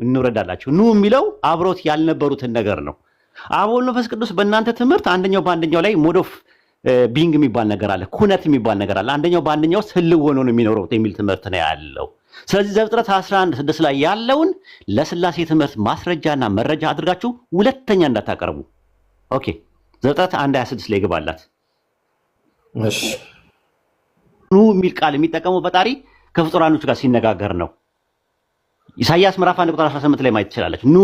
እንውረድ አላቸው። ኑ የሚለው አብሮት ያልነበሩትን ነገር ነው። አብ ወልድ መንፈስ ቅዱስ በእናንተ ትምህርት አንደኛው በአንደኛው ላይ ሞድ ኦፍ ቢንግ የሚባል ነገር አለ፣ ኩነት የሚባል ነገር አለ። አንደኛው በአንደኛው ውስጥ ህልው ሆኖ ነው የሚኖረው የሚል ትምህርት ነው ያለው። ስለዚህ ዘፍጥረት 11:6 ላይ ያለውን ለስላሴ ትምህርት ማስረጃና መረጃ አድርጋችሁ ሁለተኛ እንዳታቀርቡ። ኦኬ ዘፍጥረት 1:26 ላይ ይገባላት። እሺ ኑ የሚል ቃል የሚጠቀመው ፈጣሪ ከፍጡራኖች ጋር ሲነጋገር ነው። ኢሳይያስ ምዕራፍ 1 ቁጥር 18 ላይ ማየት ትችላለች። ኑ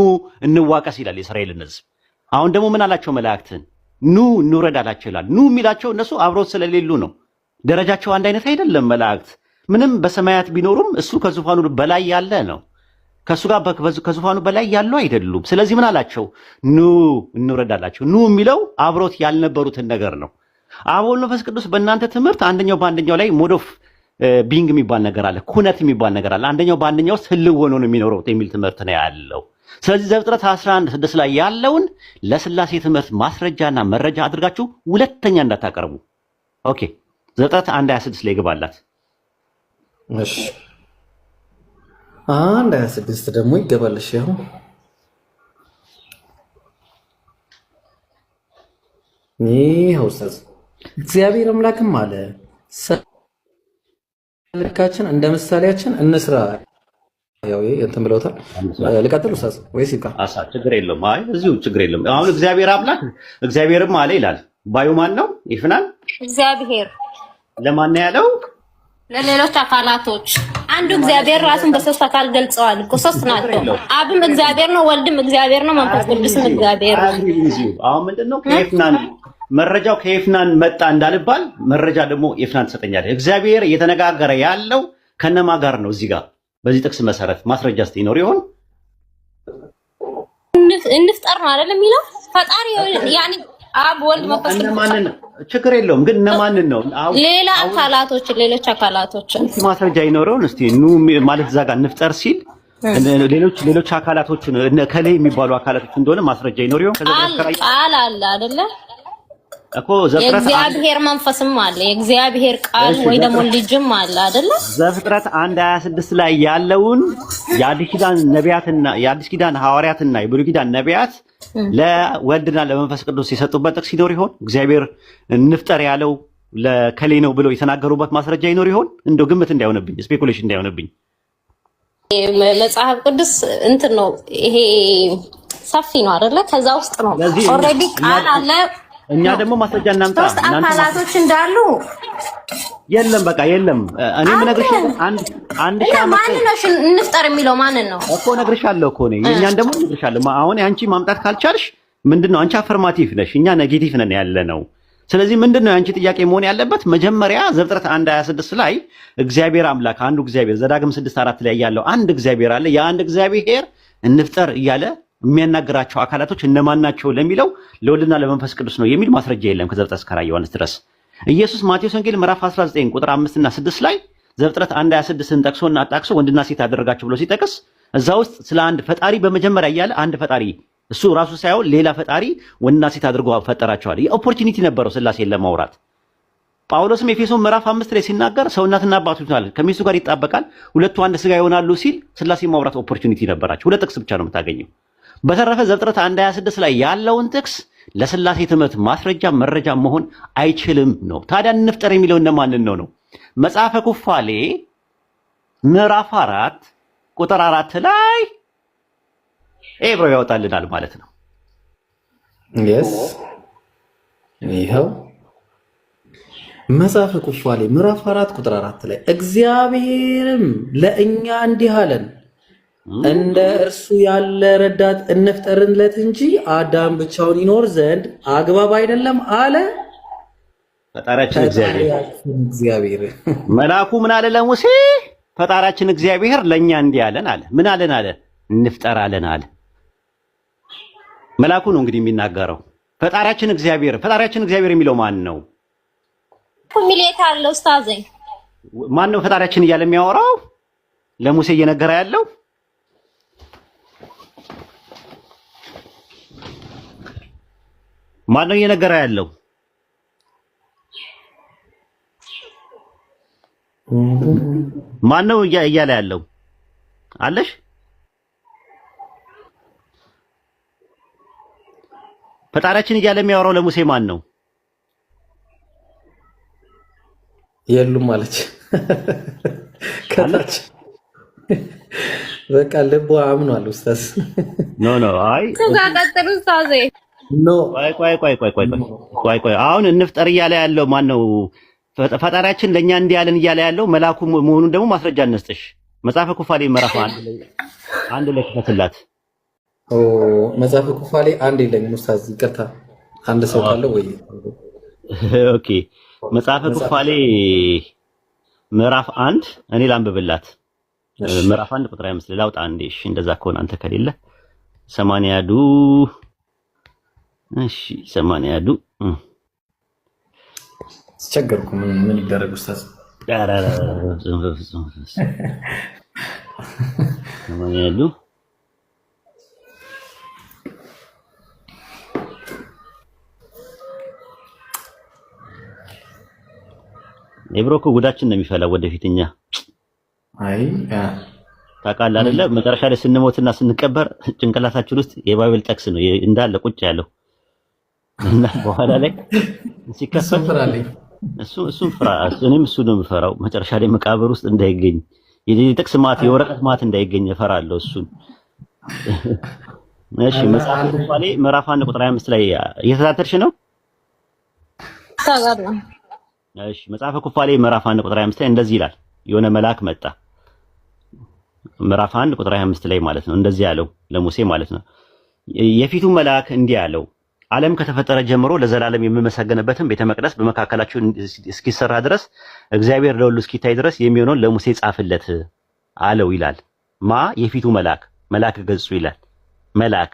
እንዋቀስ ይላል የእስራኤልን ሕዝብ። አሁን ደግሞ ምን አላቸው? መላእክትን ኑ እንውረድ አላቸው ይላል። ኑ የሚላቸው እነሱ አብሮት ስለሌሉ ነው። ደረጃቸው አንድ አይነት አይደለም። መላእክት ምንም በሰማያት ቢኖሩም እሱ ከዙፋኑ በላይ ያለ ነው። ከሱ ጋር ከዙፋኑ በላይ ያሉ አይደሉም። ስለዚህ ምን አላቸው? ኑ እንውረዳላቸው። ኑ የሚለው አብሮት ያልነበሩትን ነገር ነው። አብ ወልድ መንፈስ ቅዱስ በእናንተ ትምህርት አንደኛው በአንደኛው ላይ ሞድ ኦፍ ቢንግ የሚባል ነገር አለ፣ ኩነት የሚባል ነገር አለ። አንደኛው በአንደኛው ውስጥ ህልው ሆኖ ነው የሚኖረው የሚል ትምህርት ነው ያለው። ስለዚህ ዘፍጥረት 11:6 ላይ ያለውን ለስላሴ ትምህርት ማስረጃና መረጃ አድርጋችሁ ሁለተኛ እንዳታቀርቡ። ኦኬ፣ ዘፍጥረት 1:26 ላይ ይገባላት። እሺ 1:26 ደግሞ ይገባልሽ። ያው ይሄው ኡስታዝ እግዚአብሔር አምላክም አለ ልካችን እንደ ምሳሌያችን እንስራ። ያው እንትን ብለውታል። ልቀጥል ኡስታዝ ወይስ ይብቃ? ችግር የለውም። አይ እዚሁ ችግር የለውም። አሁን እግዚአብሔር አምላክ እግዚአብሔርም አለ ይላል። ባዩ ማን ነው? ይፍናል እግዚአብሔር ለማን ነው ያለው? ለሌሎች አካላቶች። አንዱ እግዚአብሔር ራሱን በሶስት አካል ገልጸዋል እኮ ሶስት ናቸው። አብም እግዚአብሔር ነው፣ ወልድም እግዚአብሔር ነው፣ መንፈስ ቅዱስም እግዚአብሔር ነው። አሁን ምንድነው ከኤፍናን መረጃው ከኤፍናን መጣ እንዳልባል መረጃ ደግሞ ኤፍናን ትሰጠኛለህ። እግዚአብሔር እየተነጋገረ ያለው ከነማ ጋር ነው? እዚህ ጋር በዚህ ጥቅስ መሰረት ማስረጃ ስትይኖር ይሆን? እንፍጠር ነው አይደል የሚለው ፈጣሪ ያኒ አብ ወልድ መንፈስ ቅዱስ። ችግር የለውም ግን እነማንን ነው? ሌላ አካላቶችን ሌሎች አካላቶችን ማስረጃ ይኖረውን እስቲ ኑ ማለት እዛ ጋር እንፍጠር ሲል ሌሎች አካላቶችን ከሌ የሚባሉ አካላቶች እንደሆነ ማስረጃ ይኖር ይሆን? ቃል አለ አይደለ እኮ ዘፍጥረት የእግዚአብሔር መንፈስም አለ የእግዚአብሔር ቃል ወይ ደግሞ ልጅም አለ አይደለ? ዘፍጥረት 1:26 ላይ ያለውን የአዲስ ኪዳን ነቢያትና የአዲስ ኪዳን ሐዋርያትና የብሉይ ኪዳን ነቢያት ለወልድና ለመንፈስ ቅዱስ የሰጡበት ጥቅስ ይኖር ይሆን? እግዚአብሔር እንፍጠር ያለው ለከሌ ነው ብለው የተናገሩበት ማስረጃ ይኖር ይሆን? እንደው ግምት እንዳይሆንብኝ፣ ስፔኩሌሽን እንዳይሆንብኝ። መጽሐፍ ቅዱስ እንትን ነው ይሄ ሰፊ ነው አይደለ? ከዛ ውስጥ ነው ኦልሬዲ ቃል አለ። እኛ ደግሞ ማስረጃ እናምጣ። ሶስት አካላቶች እንዳሉ የለም፣ በቃ የለም። እኔ የምነግርሽ አንድ ሺህ ዓመት ማን ነው እንፍጠር የሚለው ማንን ነው እኮ እነግርሻለሁ እኮ ነኝ። እኛን ደግሞ እነግርሻለሁ። አሁን አንቺ ማምጣት ካልቻልሽ ምንድነው? አንቺ አፈርማቲቭ ነሽ፣ እኛ ኔጌቲቭ ነን ያለ ነው። ስለዚህ ምንድነው የአንቺ ጥያቄ መሆን ያለበት? መጀመሪያ ዘፍጥረት 1:26 ላይ እግዚአብሔር አምላክ አንዱ እግዚአብሔር፣ ዘዳግም 6:4 ላይ ያለው አንድ እግዚአብሔር አለ። የአንድ እግዚአብሔር እንፍጠር እያለ የሚያናግራቸው አካላቶች እነማን ናቸው ለሚለው ለወልድና ለመንፈስ ቅዱስ ነው የሚል ማስረጃ የለም ከዘፍጥረት እስከ ራዕየ ዮሐንስ ድረስ። ኢየሱስ ማቴዎስ ወንጌል ምዕራፍ 19 ቁጥር 5 እና 6 ላይ ዘፍጥረት 1:26ን ጠቅሶና አጣቅሶ ወንድና ሴት አደረጋቸው ብሎ ሲጠቅስ እዛ ውስጥ ስለ አንድ ፈጣሪ በመጀመሪያ እያለ አንድ ፈጣሪ እሱ ራሱ ሳይሆን ሌላ ፈጣሪ ወንድና ሴት አድርጎ ፈጠራቸዋል። የኦፖርቹኒቲ ነበረው ስላሴን ለማውራት። ጳውሎስም ኤፌሶን ምዕራፍ 5 ላይ ሲናገር ሰው እናትና አባቱ ይሆናል ከሚስቱ ጋር ይጣበቃል ሁለቱ አንድ ስጋ ይሆናሉ ሲል ስላሴ ማውራት ኦፖርቹኒቲ ነበራቸው። ሁለት ጥቅስ ብቻ ነው የምታገኘው። በተረፈ ዘፍጥረት 1:26 ላይ ያለውን ጥቅስ ለስላሴ ትምህርት ማስረጃ መረጃ መሆን አይችልም ነው። ታዲያ እንፍጠር የሚለው እነማንን ነው? መጽሐፈ ኩፋሌ ምዕራፍ 4 ቁጥር 4 ላይ ኤብሮ ያወጣልናል ማለት ነው። yes ይሄው መጽሐፈ ኩፋሌ ምዕራፍ 4 ቁጥር 4 ላይ እግዚአብሔርም ለእኛ እንዲህ አለን እንደ እርሱ ያለ ረዳት እንፍጠርለት እንጂ አዳም ብቻውን ይኖር ዘንድ አግባብ አይደለም አለ ፈጣሪያችን እግዚአብሔር። መልአኩ ምን አለ ለሙሴ? ፈጣሪያችን እግዚአብሔር ለኛ እንዲህ አለን አለ። ምን አለን አለ? እንፍጠር አለን አለ። መልአኩ ነው እንግዲህ የሚናገረው። ፈጣሪያችን እግዚአብሔር የሚለው ማን ነው? ሚሊየት አለ ኡስታዝ። ማን ነው ፈጣሪያችን እያለ የሚያወራው? ለሙሴ እየነገረ ያለው ማን ነው እየነገረ ያለው? ማን ነው እያለ ያለው? አለሽ ፈጣሪያችን እያለ የሚያወራው ለሙሴ ማን ነው? የሉም ማለች ከታች በቃ ልቦ አምኗል ኡስታዝ። ኖ አይ ተጋቀጥሩ ኡስታዝ ኖ ቆይ አሁን እንፍጠር እያለ ያለው ማን ነው? ፈጣሪያችን ለኛ እንዲህ ያለን እያለ ያለው መልአኩ መሆኑን ደግሞ ማስረጃ እንስጥሽ። መጽሐፈ ኩፋሌ ምዕራፍ 1 ላይ ክፈትላት። መጽሐፈ ኩፋሌ 1 የለኝም ኡስታዝ ይቅርታ። አንድ ሰው ካለ ወይ ኦኬ። መጽሐፈ ኩፋሌ ምዕራፍ 1 እኔ ላንብብላት። ምዕራፍ 1 ቁጥር 25 ላውጣ አንዴ። እሺ እንደዛ ከሆነ አንተ ከሌለ 80 ዱ እሺ 80 ዱ አስቸገርኩ። ምን ይደረግ ኡስታዝ? ዳራራ 80 ዱ የብሮኮ ጉዳችን ነው የሚፈላው ወደፊትኛ። አይ ታውቃለህ አይደለ? መጨረሻ ላይ ስንሞትና ስንቀበር ጭንቅላታችን ውስጥ የባይብል ጥቅስ ነው እንዳለ ቁጭ ያለው እና በኋላ ላይ ሲከፈት እሱን ፍራ። እኔም እሱ ነው የምፈራው። መጨረሻ ላይ መቃብር ውስጥ እንዳይገኝ የጥቅስ ማት የወረቀት ማት እንዳይገኝ እፈራለሁ እሱን። እሺ መጽሐፍ ኩፋሌ ምዕራፍ 1 ቁጥር 25 ላይ እየተከታተልሽ ነው? እሺ መጽሐፈ ኩፋሌ ምዕራፍ 1 ቁጥር 25 ላይ እንደዚህ ይላል። የሆነ መልአክ መጣ። ምዕራፍ 1 ቁጥር 25 ላይ ማለት ነው። እንደዚህ ያለው ለሙሴ ማለት ነው። የፊቱ መልአክ እንዲህ ያለው ዓለም ከተፈጠረ ጀምሮ ለዘላለም የምመሰገንበትን ቤተ መቅደስ በመካከላችሁ እስኪሰራ ድረስ እግዚአብሔር ለሁሉ እስኪታይ ድረስ የሚሆነውን ለሙሴ ጻፍለት አለው ይላል። የፊቱ መልአክ ገጹ ይላል መልአክ።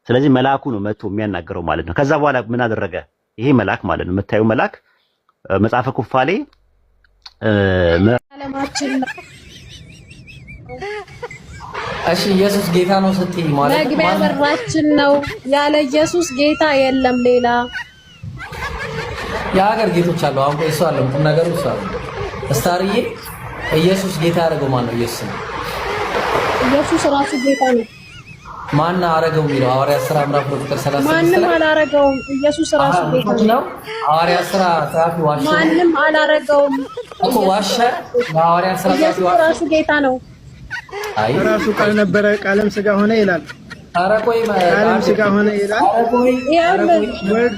ስለዚህ መልአኩ ነው መጥቶ የሚያናገረው ማለት ነው። ከዛ በኋላ ምን አደረገ? ይሄ መልአክ ማለት ነው የምታየው መልአክ መጽሐፈ ኩፋሌ እሺ ኢየሱስ ጌታ ነው ስትይ ማለት መግቢያ በራችን ነው። ያለ ኢየሱስ ጌታ የለም ሌላ። የሀገር ጌቶች አሉ። አሁን እሱ አለ ምን ነገሩ እሱ አለ ስታርዬ ኢየሱስ ጌታ ያደረገው ማን ነው? ኢየሱስ ነው። ኢየሱስ ራሱ ጌታ ነው። ማን አረገው የሚለው ሐዋርያት ሥራ ምዕራፍ ቁጥር 36 ማንም አላረገውም። ኢየሱስ ራሱ ጌታ ነው። ሐዋርያት ሥራ ጻፊ ዋሽ ማንም አላረገውም እኮ ዋሸ። የሐዋርያት ሥራ ጻፊ ኢየሱስ ራሱ ጌታ ነው። አይ ራሱ ቃል ነበረ ቃልም ስጋ ሆነ ይላል። ኧረ ቆይ ቃልም ስጋ ሆነ ይላል። ኧረ ቆይ ወርድ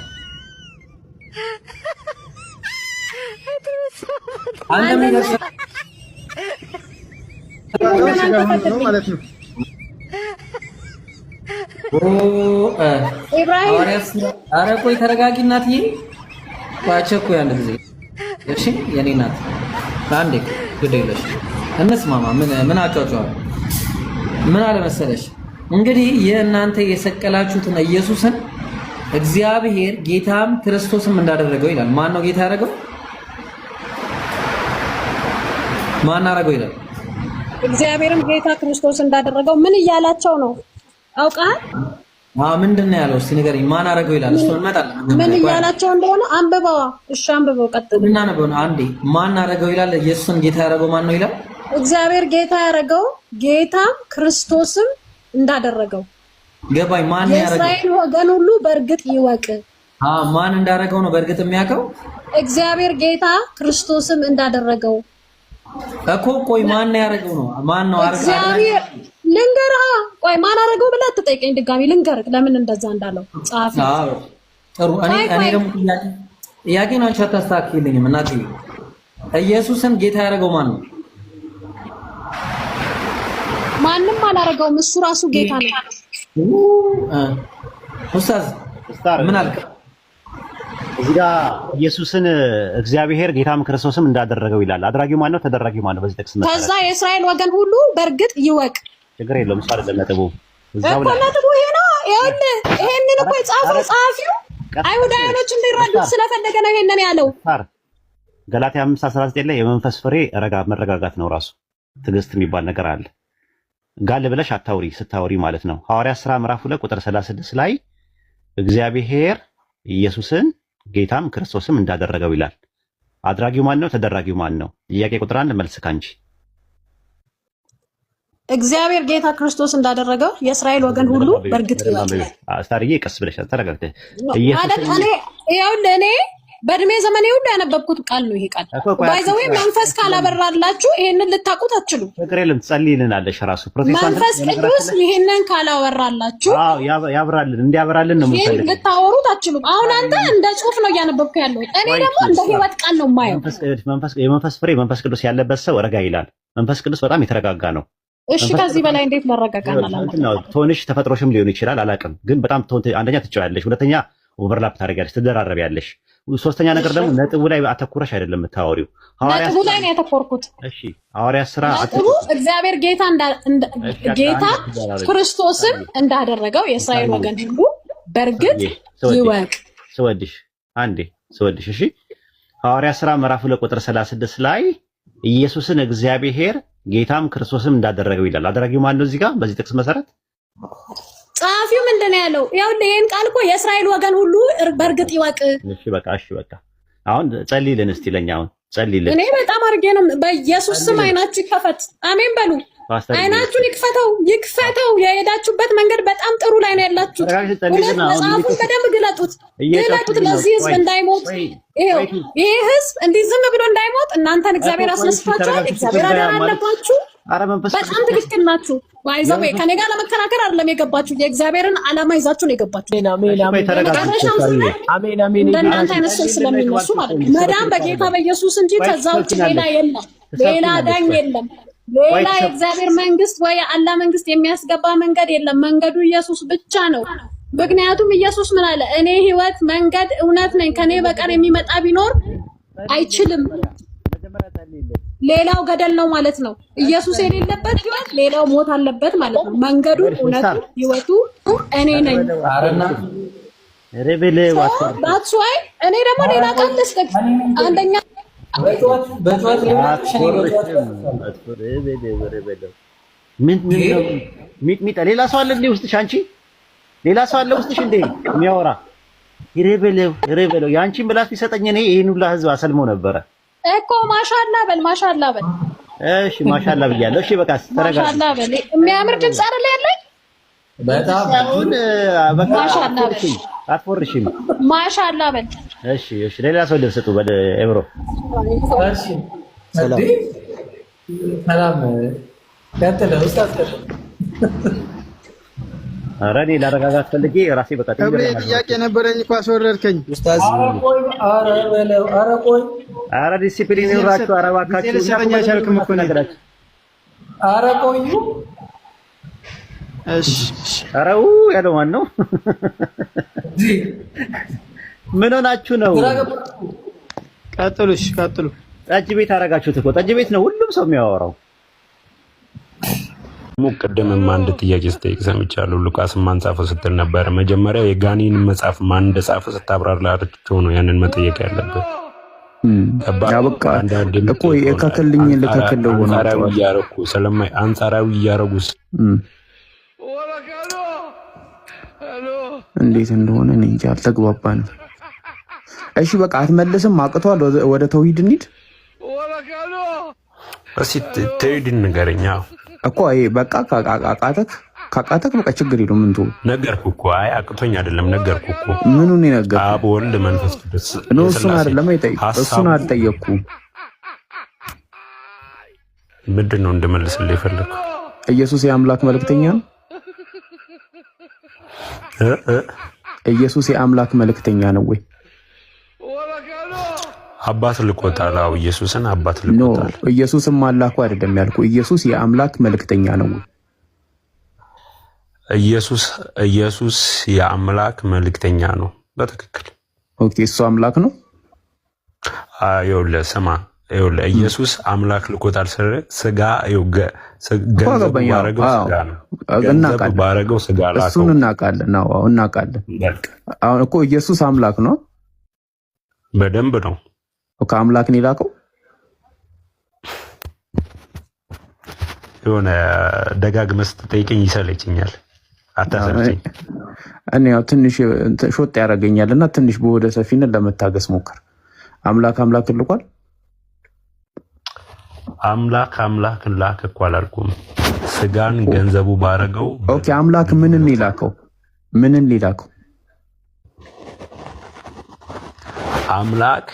አንተ ምን ይደርስ ስጋ ሆነ ማለት ነው። ኢብራሂም ኧረ ቆይ ተረጋጊ እናትዬ። አቸኩይ አንድ ጊዜ እሺ የኔ እናት አንዴ ግድ የለሽ እንስማማ። ምን አጫጫው ምን አለ መሰለሽ እንግዲህ የእናንተ የሰቀላችሁትን ኢየሱስን እግዚአብሔር ጌታም ክርስቶስም እንዳደረገው ይላል። ማን ነው ጌታ ያደረገው? ማን አደረገው ይላል? እግዚአብሔርም ጌታ ክርስቶስ እንዳደረገው ምን እያላቸው ነው? አውቃል? ምንድን ነው ያለው? እስቲ ንገረኝ። ማን አደረገው ይላል? እሱ እንመጣለን። ምን እያላቸው እንደሆነ አንብበዋ። እሺ አንብበው፣ ቀጥል። እና ነው አንዴ ማን አደረገው ይላል? ኢየሱስን ጌታ ያደረገው ማን ነው ይላል? እግዚአብሔር ጌታ ያደረገው ጌታም ክርስቶስም እንዳደረገው ገባኝ። ማን ያደረገው? የእስራኤል ወገን ሁሉ በእርግጥ ይወቅ። ማን እንዳደረገው ነው በእርግጥ የሚያውቀው? እግዚአብሔር ጌታ ክርስቶስም እንዳደረገው እኮ። ቆይ ማን ያደረገው ነው? ማን ነው አረጋው? እግዚአብሔር ልንገርህ። ቆይ ማን አደረገው ብለህ አትጠይቀኝ ድጋሚ። ልንገርህ ለምን እንደዛ እንዳለው ጻፊ። ጥሩ። እኔ ደግሞ ጥያቄን አንቺ አታስተካክልኝም እናቴ። ኢየሱስን ጌታ ያደረገው ማን ነው? ማንም አላደረገውም። እሱ ራሱ ጌታ ነው። ኡስታዝ ምን አልክ? እዚህ ጋር ኢየሱስን እግዚአብሔር ጌታም ክርስቶስም እንዳደረገው ይላል። አድራጊው ማን ነው? ተደራጊው ማን ነው? በዚህ ጥቅስ መሰረት ከዛ የእስራኤል ወገን ሁሉ በእርግጥ ይወቅ። ችግር የለውም። እሱ አይደለም ነጥቡ። እዛው ላይ ነጥቡ ይሄ ነው። ይሄንን ይሄንን እኮ የጻፈው ጸሐፊው አይሁዳውያኖች እንዲረዱት ስለፈለገ ነው ይሄንን ያለው። ገላትያ 5:19 ላይ የመንፈስ ፍሬ መረጋጋት ነው። ራሱ ትዕግስት የሚባል ነገር አለ። ጋል ብለሽ አታውሪ፣ ስታውሪ ማለት ነው። ሐዋርያት ሥራ ምዕራፍ 2 ቁጥር 36 ላይ እግዚአብሔር ኢየሱስን ጌታም ክርስቶስም እንዳደረገው ይላል። አድራጊው ማን ነው? ተደራጊው ማን ነው? ጥያቄ ቁጥር 1 መልስ ካንቺ። እግዚአብሔር ጌታ ክርስቶስ እንዳደረገው የእስራኤል ወገን ሁሉ በእርግጥ ይወቅ። አስታርዬ ቀስ ብለሽ ተረጋግተሽ እኔ በእድሜ ዘመኔ ሁሉ ያነበብኩት ቃል ነው ይሄ ቃል። ባይዘው መንፈስ ካላበራላችሁ ይሄንን ልታውቁት አትችሉ። ፍቅር የለም ትጸልይልናለሽ። ራሱ ፕሮቴስታንት መንፈስ ቅዱስ ይሄንን ካላወራላችሁ ያብራልን እንዲያብራልን ነው ይሄን ልታወሩት አትችሉም። አሁን አንተ እንደ ጽሁፍ ነው እያነበብኩ ያለው፣ እኔ ደግሞ እንደ ህይወት ቃል ነው የማየው። የመንፈስ ፍሬ መንፈስ ቅዱስ ያለበት ሰው ረጋ ይላል። መንፈስ ቅዱስ በጣም የተረጋጋ ነው። እሺ ከዚህ በላይ እንዴት መረጋጋት አላለም? ቶንሽ ተፈጥሮሽም ሊሆን ይችላል አላውቅም፣ ግን በጣም አንደኛ ትጨዋለሽ፣ ሁለተኛ ኦቨርላፕ ታደርጊያለሽ፣ ትደራረቢያለሽ። ሶስተኛ ነገር ደግሞ ነጥቡ ላይ አተኩረሽ አይደለም የምታወሪው። ነጥቡ ላይ ነው ያተኮርኩት። እሺ ሐዋርያት ሥራ ነጥቡ እግዚአብሔር ጌታ ክርስቶስን እንዳደረገው የእስራኤል ወገን ሁሉ በእርግጥ ይወቅ። ስወድሽ እሺ ሐዋርያት ሥራ ምዕራፍ 2 ቁጥር 36 ላይ ኢየሱስን እግዚአብሔር ጌታም ክርስቶስም እንዳደረገው ይላል። አድራጊው ማን ነው? እዚህ ጋር በዚህ ጥቅስ መሰረት ጸሐፊው ምንድን ነው ያለው? ያው ይሄን ቃል እኮ የእስራኤል ወገን ሁሉ በእርግጥ ይወቅ። እሺ በቃ አሁን ጸልይልን እስቲ ለኛ አሁን ጸልይልን። እኔ በጣም አድርጌ ነው በኢየሱስ ስም አይናችሁ ይከፈት። አሜን በሉ። አይናችሁን ይክፈተው። የሄዳችሁበት መንገድ በጣም ጥሩ ላይ ነው ያላችሁት። መጽሐፉን በደንብ ግለጡት። ለዚህ ህዝብ እንዳይሞት ይሄ ህዝብ እንዲህ ዝም ብሎ እንዳይሞት እናንተን እግዚአብሔር አስነስቷችኋል። እግዚአብሔር አደራ አለባችሁ። በጣም ትክክል ናችሁ። ዋይዘው ከኔ ጋር ለመከራከር አይደለም የገባችሁ፣ የእግዚአብሔርን ዓላማ ይዛችሁ ነው የገባችሁ። እንደናንተ አይነት ሰው ስለሚነሱ ማለት ነው። መዳን በጌታ በኢየሱስ እንጂ ከዛ ውጭ ሌላ የለም፣ ሌላ ዳኝ የለም። ሌላ የእግዚአብሔር መንግስት ወይ የአላህ መንግስት የሚያስገባ መንገድ የለም። መንገዱ ኢየሱስ ብቻ ነው። ምክንያቱም ኢየሱስ ምን አለ? እኔ ህይወት፣ መንገድ፣ እውነት ነኝ፣ ከኔ በቀር የሚመጣ ቢኖር አይችልም። ሌላው ገደል ነው ማለት ነው። ኢየሱስ የሌለበት ህይወት ሌላው ሞት አለበት ማለት ነው። መንገዱ፣ እውነቱ፣ ህይወቱ እኔ ነኝ። that's why እኔ ደግሞ ሌላ ቃል ልስጥክ። አንደኛ ሚጥሚጣ ሌላ ሰው አለ እንዴ ውስጥሽ? አንቺ ሌላ ሰው አለ ውስጥሽ እንዴ የሚያወራ? ይሬበለው ያንቺን ብላስ ቢሰጠኝ እኔ ይሄን ሁላ ህዝብ አሰልመው ነበረ እኮ። ማሻአላ በል። እሺ ማሻአላ ብያለሁ። እሺ በቃ ተረጋጋ። ማሻአላ በል። የሚያምር ድምጽ አይደል ያለኝ? በጣም አሁን በቃ ማሻአላ በል። አትፎርሽም። ማሻአላ በል። እሺ ሌላ ሰው ልብስጡ በል ኤብሮ። እሺ ሰላም ቀጥል ኡስታዝ። ኧረ እኔ ላረጋጋት ፈልጌ ራሴ በቃ ጥያቄ ነበረኝ እኮ አስወረድከኝ ኡስታዝ። ኧረ ዲሲፕሊን ይኑራችሁ። ኧረ እባካችሁ ሰረኛ ሻልክም እኮ ነው። ኧረ ቆዩ። እሺ ኧረ ያለው ማን ነው? ምን ሆናችሁ ነው? ቀጥሉ። ጠጅ ቤት አደረጋችሁት እኮ። ጠጅ ቤት ነው ሁሉም ሰው የሚያወራው። ቅድምም አንድ ጥያቄ ስጠይቅ ሰምቻለሁ። ሉቃስ ማን ጻፈው ስትል ነበር። መጀመሪያ የጋኒን መጽሐፍ ማን እንደጻፈ ስታብራራላቸው ነው ያንን መጠየቅ ያለበት። በቃ እኮ የካከልኝ ለካከለው ሆነ አንጻራዊ እያረጉ እንዴት እንደሆነ እኔ እንጃ፣ አልተግባባንም። እሺ በቃ አትመልስም፣ አቅቷል። ወደ ተውሂድ እንሂድ እስኪ። ተውሂድን ንገረኝ እኮ ይሄ በቃ ካቃተክ በቃ ችግር የለውም። ምን ተው ነገርኩህ እኮ። አይ አቅቶኝ አይደለም ነገርኩህ እኮ። ምኑን ነገርኩህ? አብ ወልድ መንፈስ ቅዱስ ነው። እሱን አይደለም እሱን አልጠየቅኩም። ምንድን ነው እንድመልስልህ የፈለግኩህ? ኢየሱስ የአምላክ መልእክተኛ ነው። ኢየሱስ የአምላክ መልእክተኛ ነው ወይ? አባት ልኮታል። አዎ ኢየሱስን አባት ልኮታል። ኢየሱስም አላኩ አይደለም ያልኩ። ኢየሱስ የአምላክ መልእክተኛ ነው ወይ? ኢየሱስ የአምላክ መልእክተኛ ነው። በትክክል ኦኬ። እሱ አምላክ ነው። ይኸውልህ ስማ፣ ኢየሱስ አምላክ ልኮታል። ስጋ ገንዘብ ባረገው ስጋ ነው። ገንዘብ ባረገው ስጋ ላከው። እሱን እናውቃለን። አሁን እኮ ኢየሱስ አምላክ ነው። በደንብ ነው። ከአምላክ ነው የላከው። የሆነ ደጋግመህ ስትጠይቀኝ ይሰለችኛል። አታሰልችኝ። እኔ ያው ትንሽ ሾጥ ያደርገኛልና ትንሽ በወደ ሰፊነት ለመታገስ ሞክር። አምላክ ልኳል። አምላክን ላከ እኮ አላልኩም። ስጋን ገንዘቡ ባረገው። ኦኬ አምላክ ምንን ሊላከው? አምላክ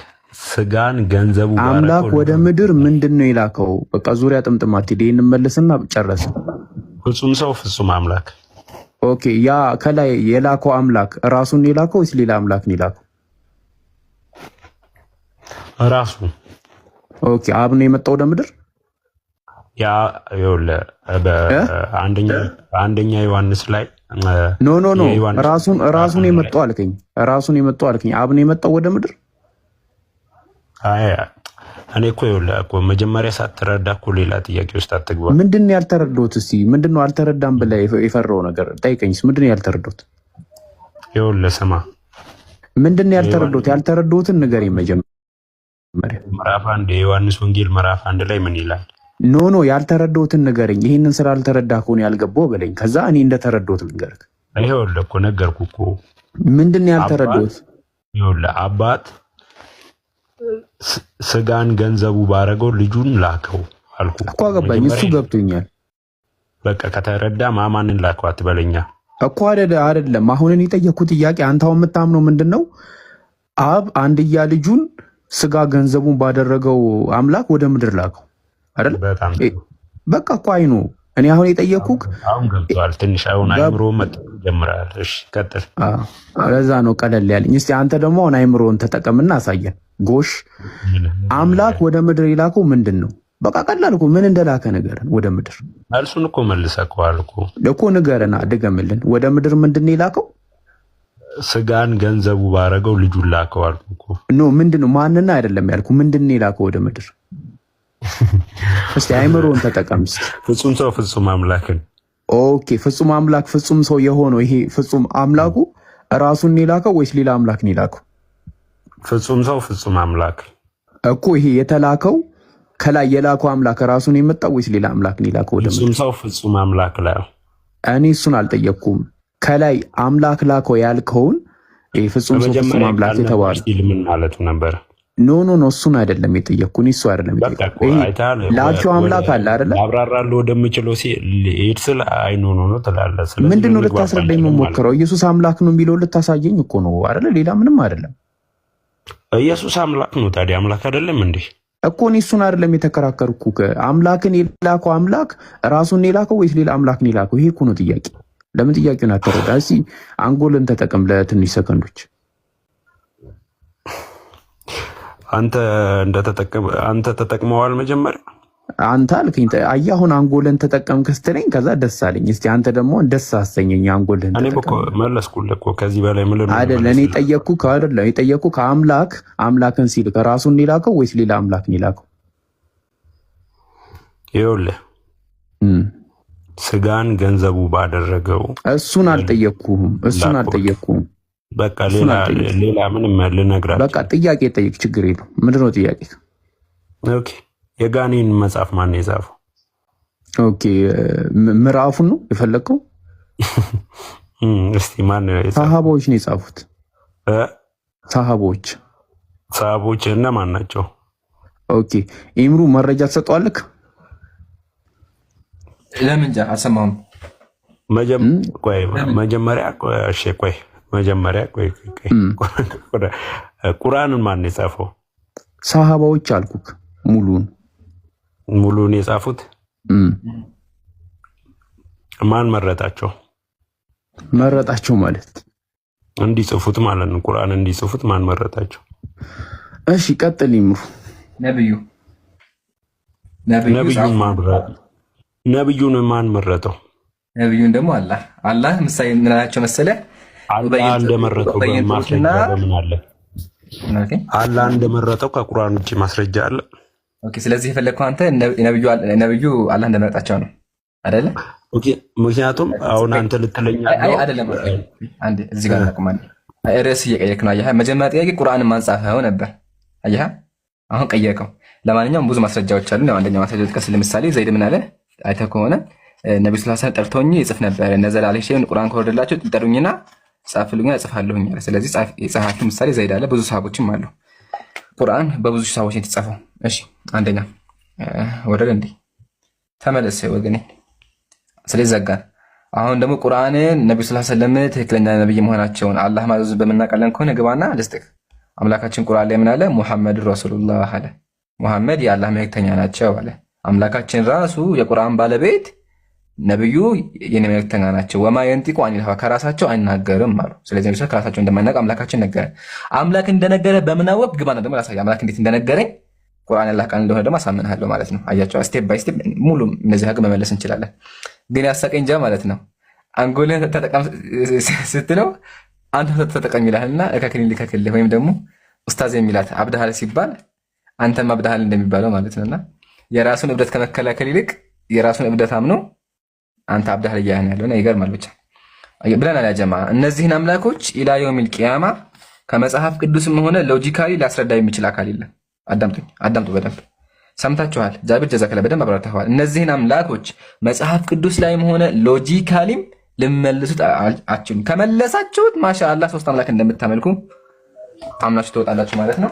ስጋን ገንዘቡ ባረገው። አምላክ ወደ ምድር ምንድነው የላከው? በቃ ዙሪያ ጥምጥም አትሄድ። ይሄን እንመልስና ጨረስ። ፍጹም ሰው ፍጹም አምላክ። ኦኬ ያ ከላይ የላከው አምላክ ራሱን የላከው ወይስ ሌላ አምላክ ነው የላከው? ራሱ። ኦኬ አብ ነው የመጣው ወደ ምድር። ያ ይኸውልህ በአንደኛ ዮሐንስ ላይ ኖ ራሱን የመጣው አልከኝ። አብ ነው የመጣው ወደ ምድር። አይ እኔ እኮ ይኸውልህ እኮ መጀመሪያ ሳትረዳ እኮ ሌላ ጥያቄ ውስጥ አትግባ። ምንድን ነው ያልተረዳሁት? እስኪ ምንድን ነው አልተረዳም ብለህ የፈራው ነገር ጠይቀኝስ። ምንድን ነው ያልተረዳሁት? ይኸውልህ ስማ፣ ምንድን ነው ያልተረዳሁት? ያልተረዳሁትን ንገረኝ መጀመሪያ። ምዕራፍ 1 የዮሐንስ ወንጌል ምዕራፍ 1 ላይ ምን ይላል? ኖ ያልተረዳሁትን ንገረኝ። ይሄንን ስራ አልተረዳህ ከሆነ ያልገባው በለኝ። ከዛ እኔ እንደተረዳሁት ልንገርህ። ይኸውልህ እኮ ነገርኩህ እኮ። ምንድን ነው ያልተረዳሁት? ይኸውልህ አባት ስጋን ገንዘቡ ባረገው ልጁን ላከው አልኩህ እኮ። አገባኝ፣ እሱ ገብቶኛል። በቃ ከተረዳ ማማንን ላከው አትበለኛ እኮ። አይደለም አሁን እኔ የጠየኩት ጥያቄ አንተ አሁን የምታምነው ምንድን ነው? አብ አንድያ ልጁን ስጋ ገንዘቡን ባደረገው አምላክ ወደ ምድር ላከው አይደል? በቃ እኮ አይኑ እኔ አሁን የጠየኩህ አሁን ገብቷል። ትንሽ አሁን አይምሮ መጠቀም ጀምራል። እሺ ቀጥል። ለዛ ነው ቀለል ያለኝ። እስቲ አንተ ደግሞ አሁን አይምሮን ተጠቀምና አሳየን። ጎሽ አምላክ ወደ ምድር የላከው ምንድን ነው? በቃ ቀላል እኮ ምን እንደላከ ንገረን። ወደ ምድር መልሱን እኮ መልሰከዋል እኮ ንገረና ድገምልን። ወደ ምድር ምንድን ነው የላከው? ስጋን ገንዘቡ ባረገው ልጁን ላከው አልኩህ እኮ። ኖ ምንድን ነው ማንና አይደለም ያልኩህ። ምንድን ነው የላከው ወደ ምድር? እስቲ አይምሮን ተጠቀም። ፍጹም ሰው ፍጹም አምላክን። ኦኬ ፍጹም አምላክ ፍጹም ሰው የሆነው ይሄ ፍጹም አምላኩ ራሱን ነው የላከው ወይስ ሌላ አምላክ ነው የላከው? ፍጹም ሰው ፍጹም አምላክ እኮ። ይሄ የተላከው ከላይ የላከው አምላክ ራሱን የመጣው ወይስ ሌላ አምላክ ነው የላከው? ወደ ፍጹም ሰው ፍጹም አምላክ ላይ እኔ እሱን አልጠየቅኩም። ከላይ አምላክ ላከው ያልከውን ይሄ ፍጹም ሰው ፍጹም አምላክ የተባለ ምን ማለቱ ነበር? ኖ እሱን አይደለም የጠየቅኩኝ። እሱ አይደለም የጠየቅኩኝ። ላከው አምላክ አለ አይደለ? አብራራለሁ ወደምችለው ሲሄድ ስለ አይኑ ነው ትላለህ። ስለዚህ ምንድነው ልታስረዳኝ የምሞክረው? ኢየሱስ አምላክ ነው የሚለው ልታሳየኝ እኮ ነው አይደለ? ሌላ ምንም አይደለም። ኢየሱስ አምላክ ነው። ታዲያ አምላክ አይደለም እንዴ? እኮ እኔ እሱን አይደለም የተከራከርኩ። አምላክን የላከው አምላክ ራሱን የላከው ወይስ ሌላ አምላክ ነው የላከው? ይሄ እኮ ነው ጥያቄ። ለምን ጥያቄውን አትረዳ? እስኪ አንጎልን ተጠቀም ለትንሽ ሰከንዶች። አንተ ተጠቅመዋል መጀመሪያ አንተ አልከኝ። አየህ አሁን አንጎልን ተጠቀምክ ስትለኝ ከዛ ደስ አለኝ። እስቲ አንተ ደግሞ ደስ አሰኘኝ። አንጎልን እኔ እኮ መለስኩልህ እኮ። ከዚህ በላይ ምን ልለው አይደል? እኔ ጠየቅኩህ አምላክን ሲል ከራሱን ላከው ወይስ ሌላ አምላክ ነው ላከው? ይኸውልህ ስጋን ገንዘቡ ባደረገው እሱን አልጠየቅኩህም። በቃ ሌላ ምንም ልነግርህ። በቃ ጥያቄ ጠይቅ፣ ችግር የለውም። ምንድነው ጥያቄ? ኦኬ የጋኔን መጽሐፍ ማን ነው የጻፈው? ኦኬ ምዕራፉን ነው የፈለግከው? እስቲ ማን ነው የጻፈው? ሰሃቦች ነው የጻፉት። ሰሃቦች እነማን ናቸው? ኦኬ ኢምሩ መረጃ ትሰጠዋለህ? ለምን እንጃ አልሰማሁም። መጀመሪያ ቁርአንን ማን ነው የጻፈው? ሰሃባዎች አልኩክ። ሙሉን የጻፉት ማን መረጣቸው? መረጣቸው ማለት እንዲጽፉት ማለት ነው። ቁርአን እንዲጽፉት ማን መረጣቸው? እሺ ቀጥል ይምሩ። ነብዩን ማን መረጠው? ነብዩን ደግሞ አላህ ምሳሌ ምን አላቸው መሰለ? አላህ እንደመረጠው በማስረጃ በምን አለ? አላህ እንደመረጠው ከቁርአን ውጪ ማስረጃ አለ? ኦኬ ስለዚህ የፈለግከው አንተ ነብዩ አላህ እንደመረጣቸው ነው አይደለ? ኦኬ ምክንያቱም አሁን አንተ ልትለኛ አይደለም። አንዴ እዚህ ጋር አቁማል። ርዕስ እየቀየርክ ነው። አየህ መጀመሪያ ጥያቄ ቁርአንን ማን ጻፈው ነበር። አየህ አሁን ቀየርከው። ለማንኛውም ብዙ ማስረጃዎች አሉ። አንደኛው ማስረጃ ጥቀስ። ለምሳሌ ዘይድ ምን አለ አይተህ ከሆነ ነብዩ ሰለላሁ ዐለይሂ ወሰለም ጠርተውኝ ይጽፍ ነበር። ነዘል አለይሂ ሸይኡን ቁርአን ከወረደላቸው ይጠሩኝና ጻፍልኛ እጽፋለሁኝ አለ። ስለዚህ የጸሐፊ ምሳሌ ዘይድ አለ። ብዙ ሰሃቦችም አሉ። ቁርአን በብዙ ሰሃቦች ነው የተጻፈው። እሺ አንደኛ ወረደ እንዴ ተመለሰ ወገኔ። ስለዚህ ዘጋን። አሁን ደግሞ ቁርአንን ነብዩ ሰለላሁ ዐለይሂ ወሰለም ትክክለኛ ነብይ መሆናቸውን አላህ ማዘዙ በመናቀለን ከሆነ ግባና ልስጥክ። አምላካችን ቁርአን ላይ ምን አለ? ሙሐመድ ረሱሉላህ አለ። ሙሐመድ የአላህ መልእክተኛ ናቸው አለ። አምላካችን ራሱ የቁርአን ባለቤት ነብዩ የኔ መልእክተኛ ናቸው። ወማ የንጢቁ አኒል ሀዋ ከራሳቸው አይናገርም አሉ። ስለዚህ ነብዩ ከራሳቸው እንደማይናገር አምላካችን ነገረ። አምላክ እንደነገረ በምናወቅ ግባና ደግሞ ላሳይ አምላክ እንዴት እንደነገረኝ ቁርአን ያላህ ቃል እንደሆነ ደግሞ አሳምንሃለሁ ማለት ነው። አያቸው ስቴፕ ባይ ስቴፕ ሙሉ እነዚህ ሀግ መመለስ እንችላለን። ግን ያሳቀኝ እንጃ ማለት ነው። አንጎልህን ተጠቀም ስትለው አንተ ተጠቀም ይላልና እከክልኝ ልከክልህ ወይም ደግሞ ኡስታዝ የሚላት አብደሃል ሲባል አንተም አብዳሃል እንደሚባለው ማለት ነውና የራሱን እብደት ከመከላከል ይልቅ የራሱን እብደት አምኖ አንተ አብዳሃል እያልን ያለውና ይገርማል። ብቻ ብለናል ያ ጀማ እነዚህን አምላኮች ኢላ የውሚል ቂያማ ከመጽሐፍ ቅዱስም ሆነ ሎጂካሊ ሊያስረዳ የሚችል አካል የለም። አዳምጡ በደንብ ሰምታችኋል። ጃቢር ጀዛከላ በደንብ አብራርተዋል። እነዚህን አምላኮች መጽሐፍ ቅዱስ ላይም ሆነ ሎጂካሊም ልመልሱት አትችሉም። ከመለሳችሁት ማሻአላህ ሶስት አምላክ እንደምታመልኩ አምናችሁ ትወጣላችሁ ማለት ነው።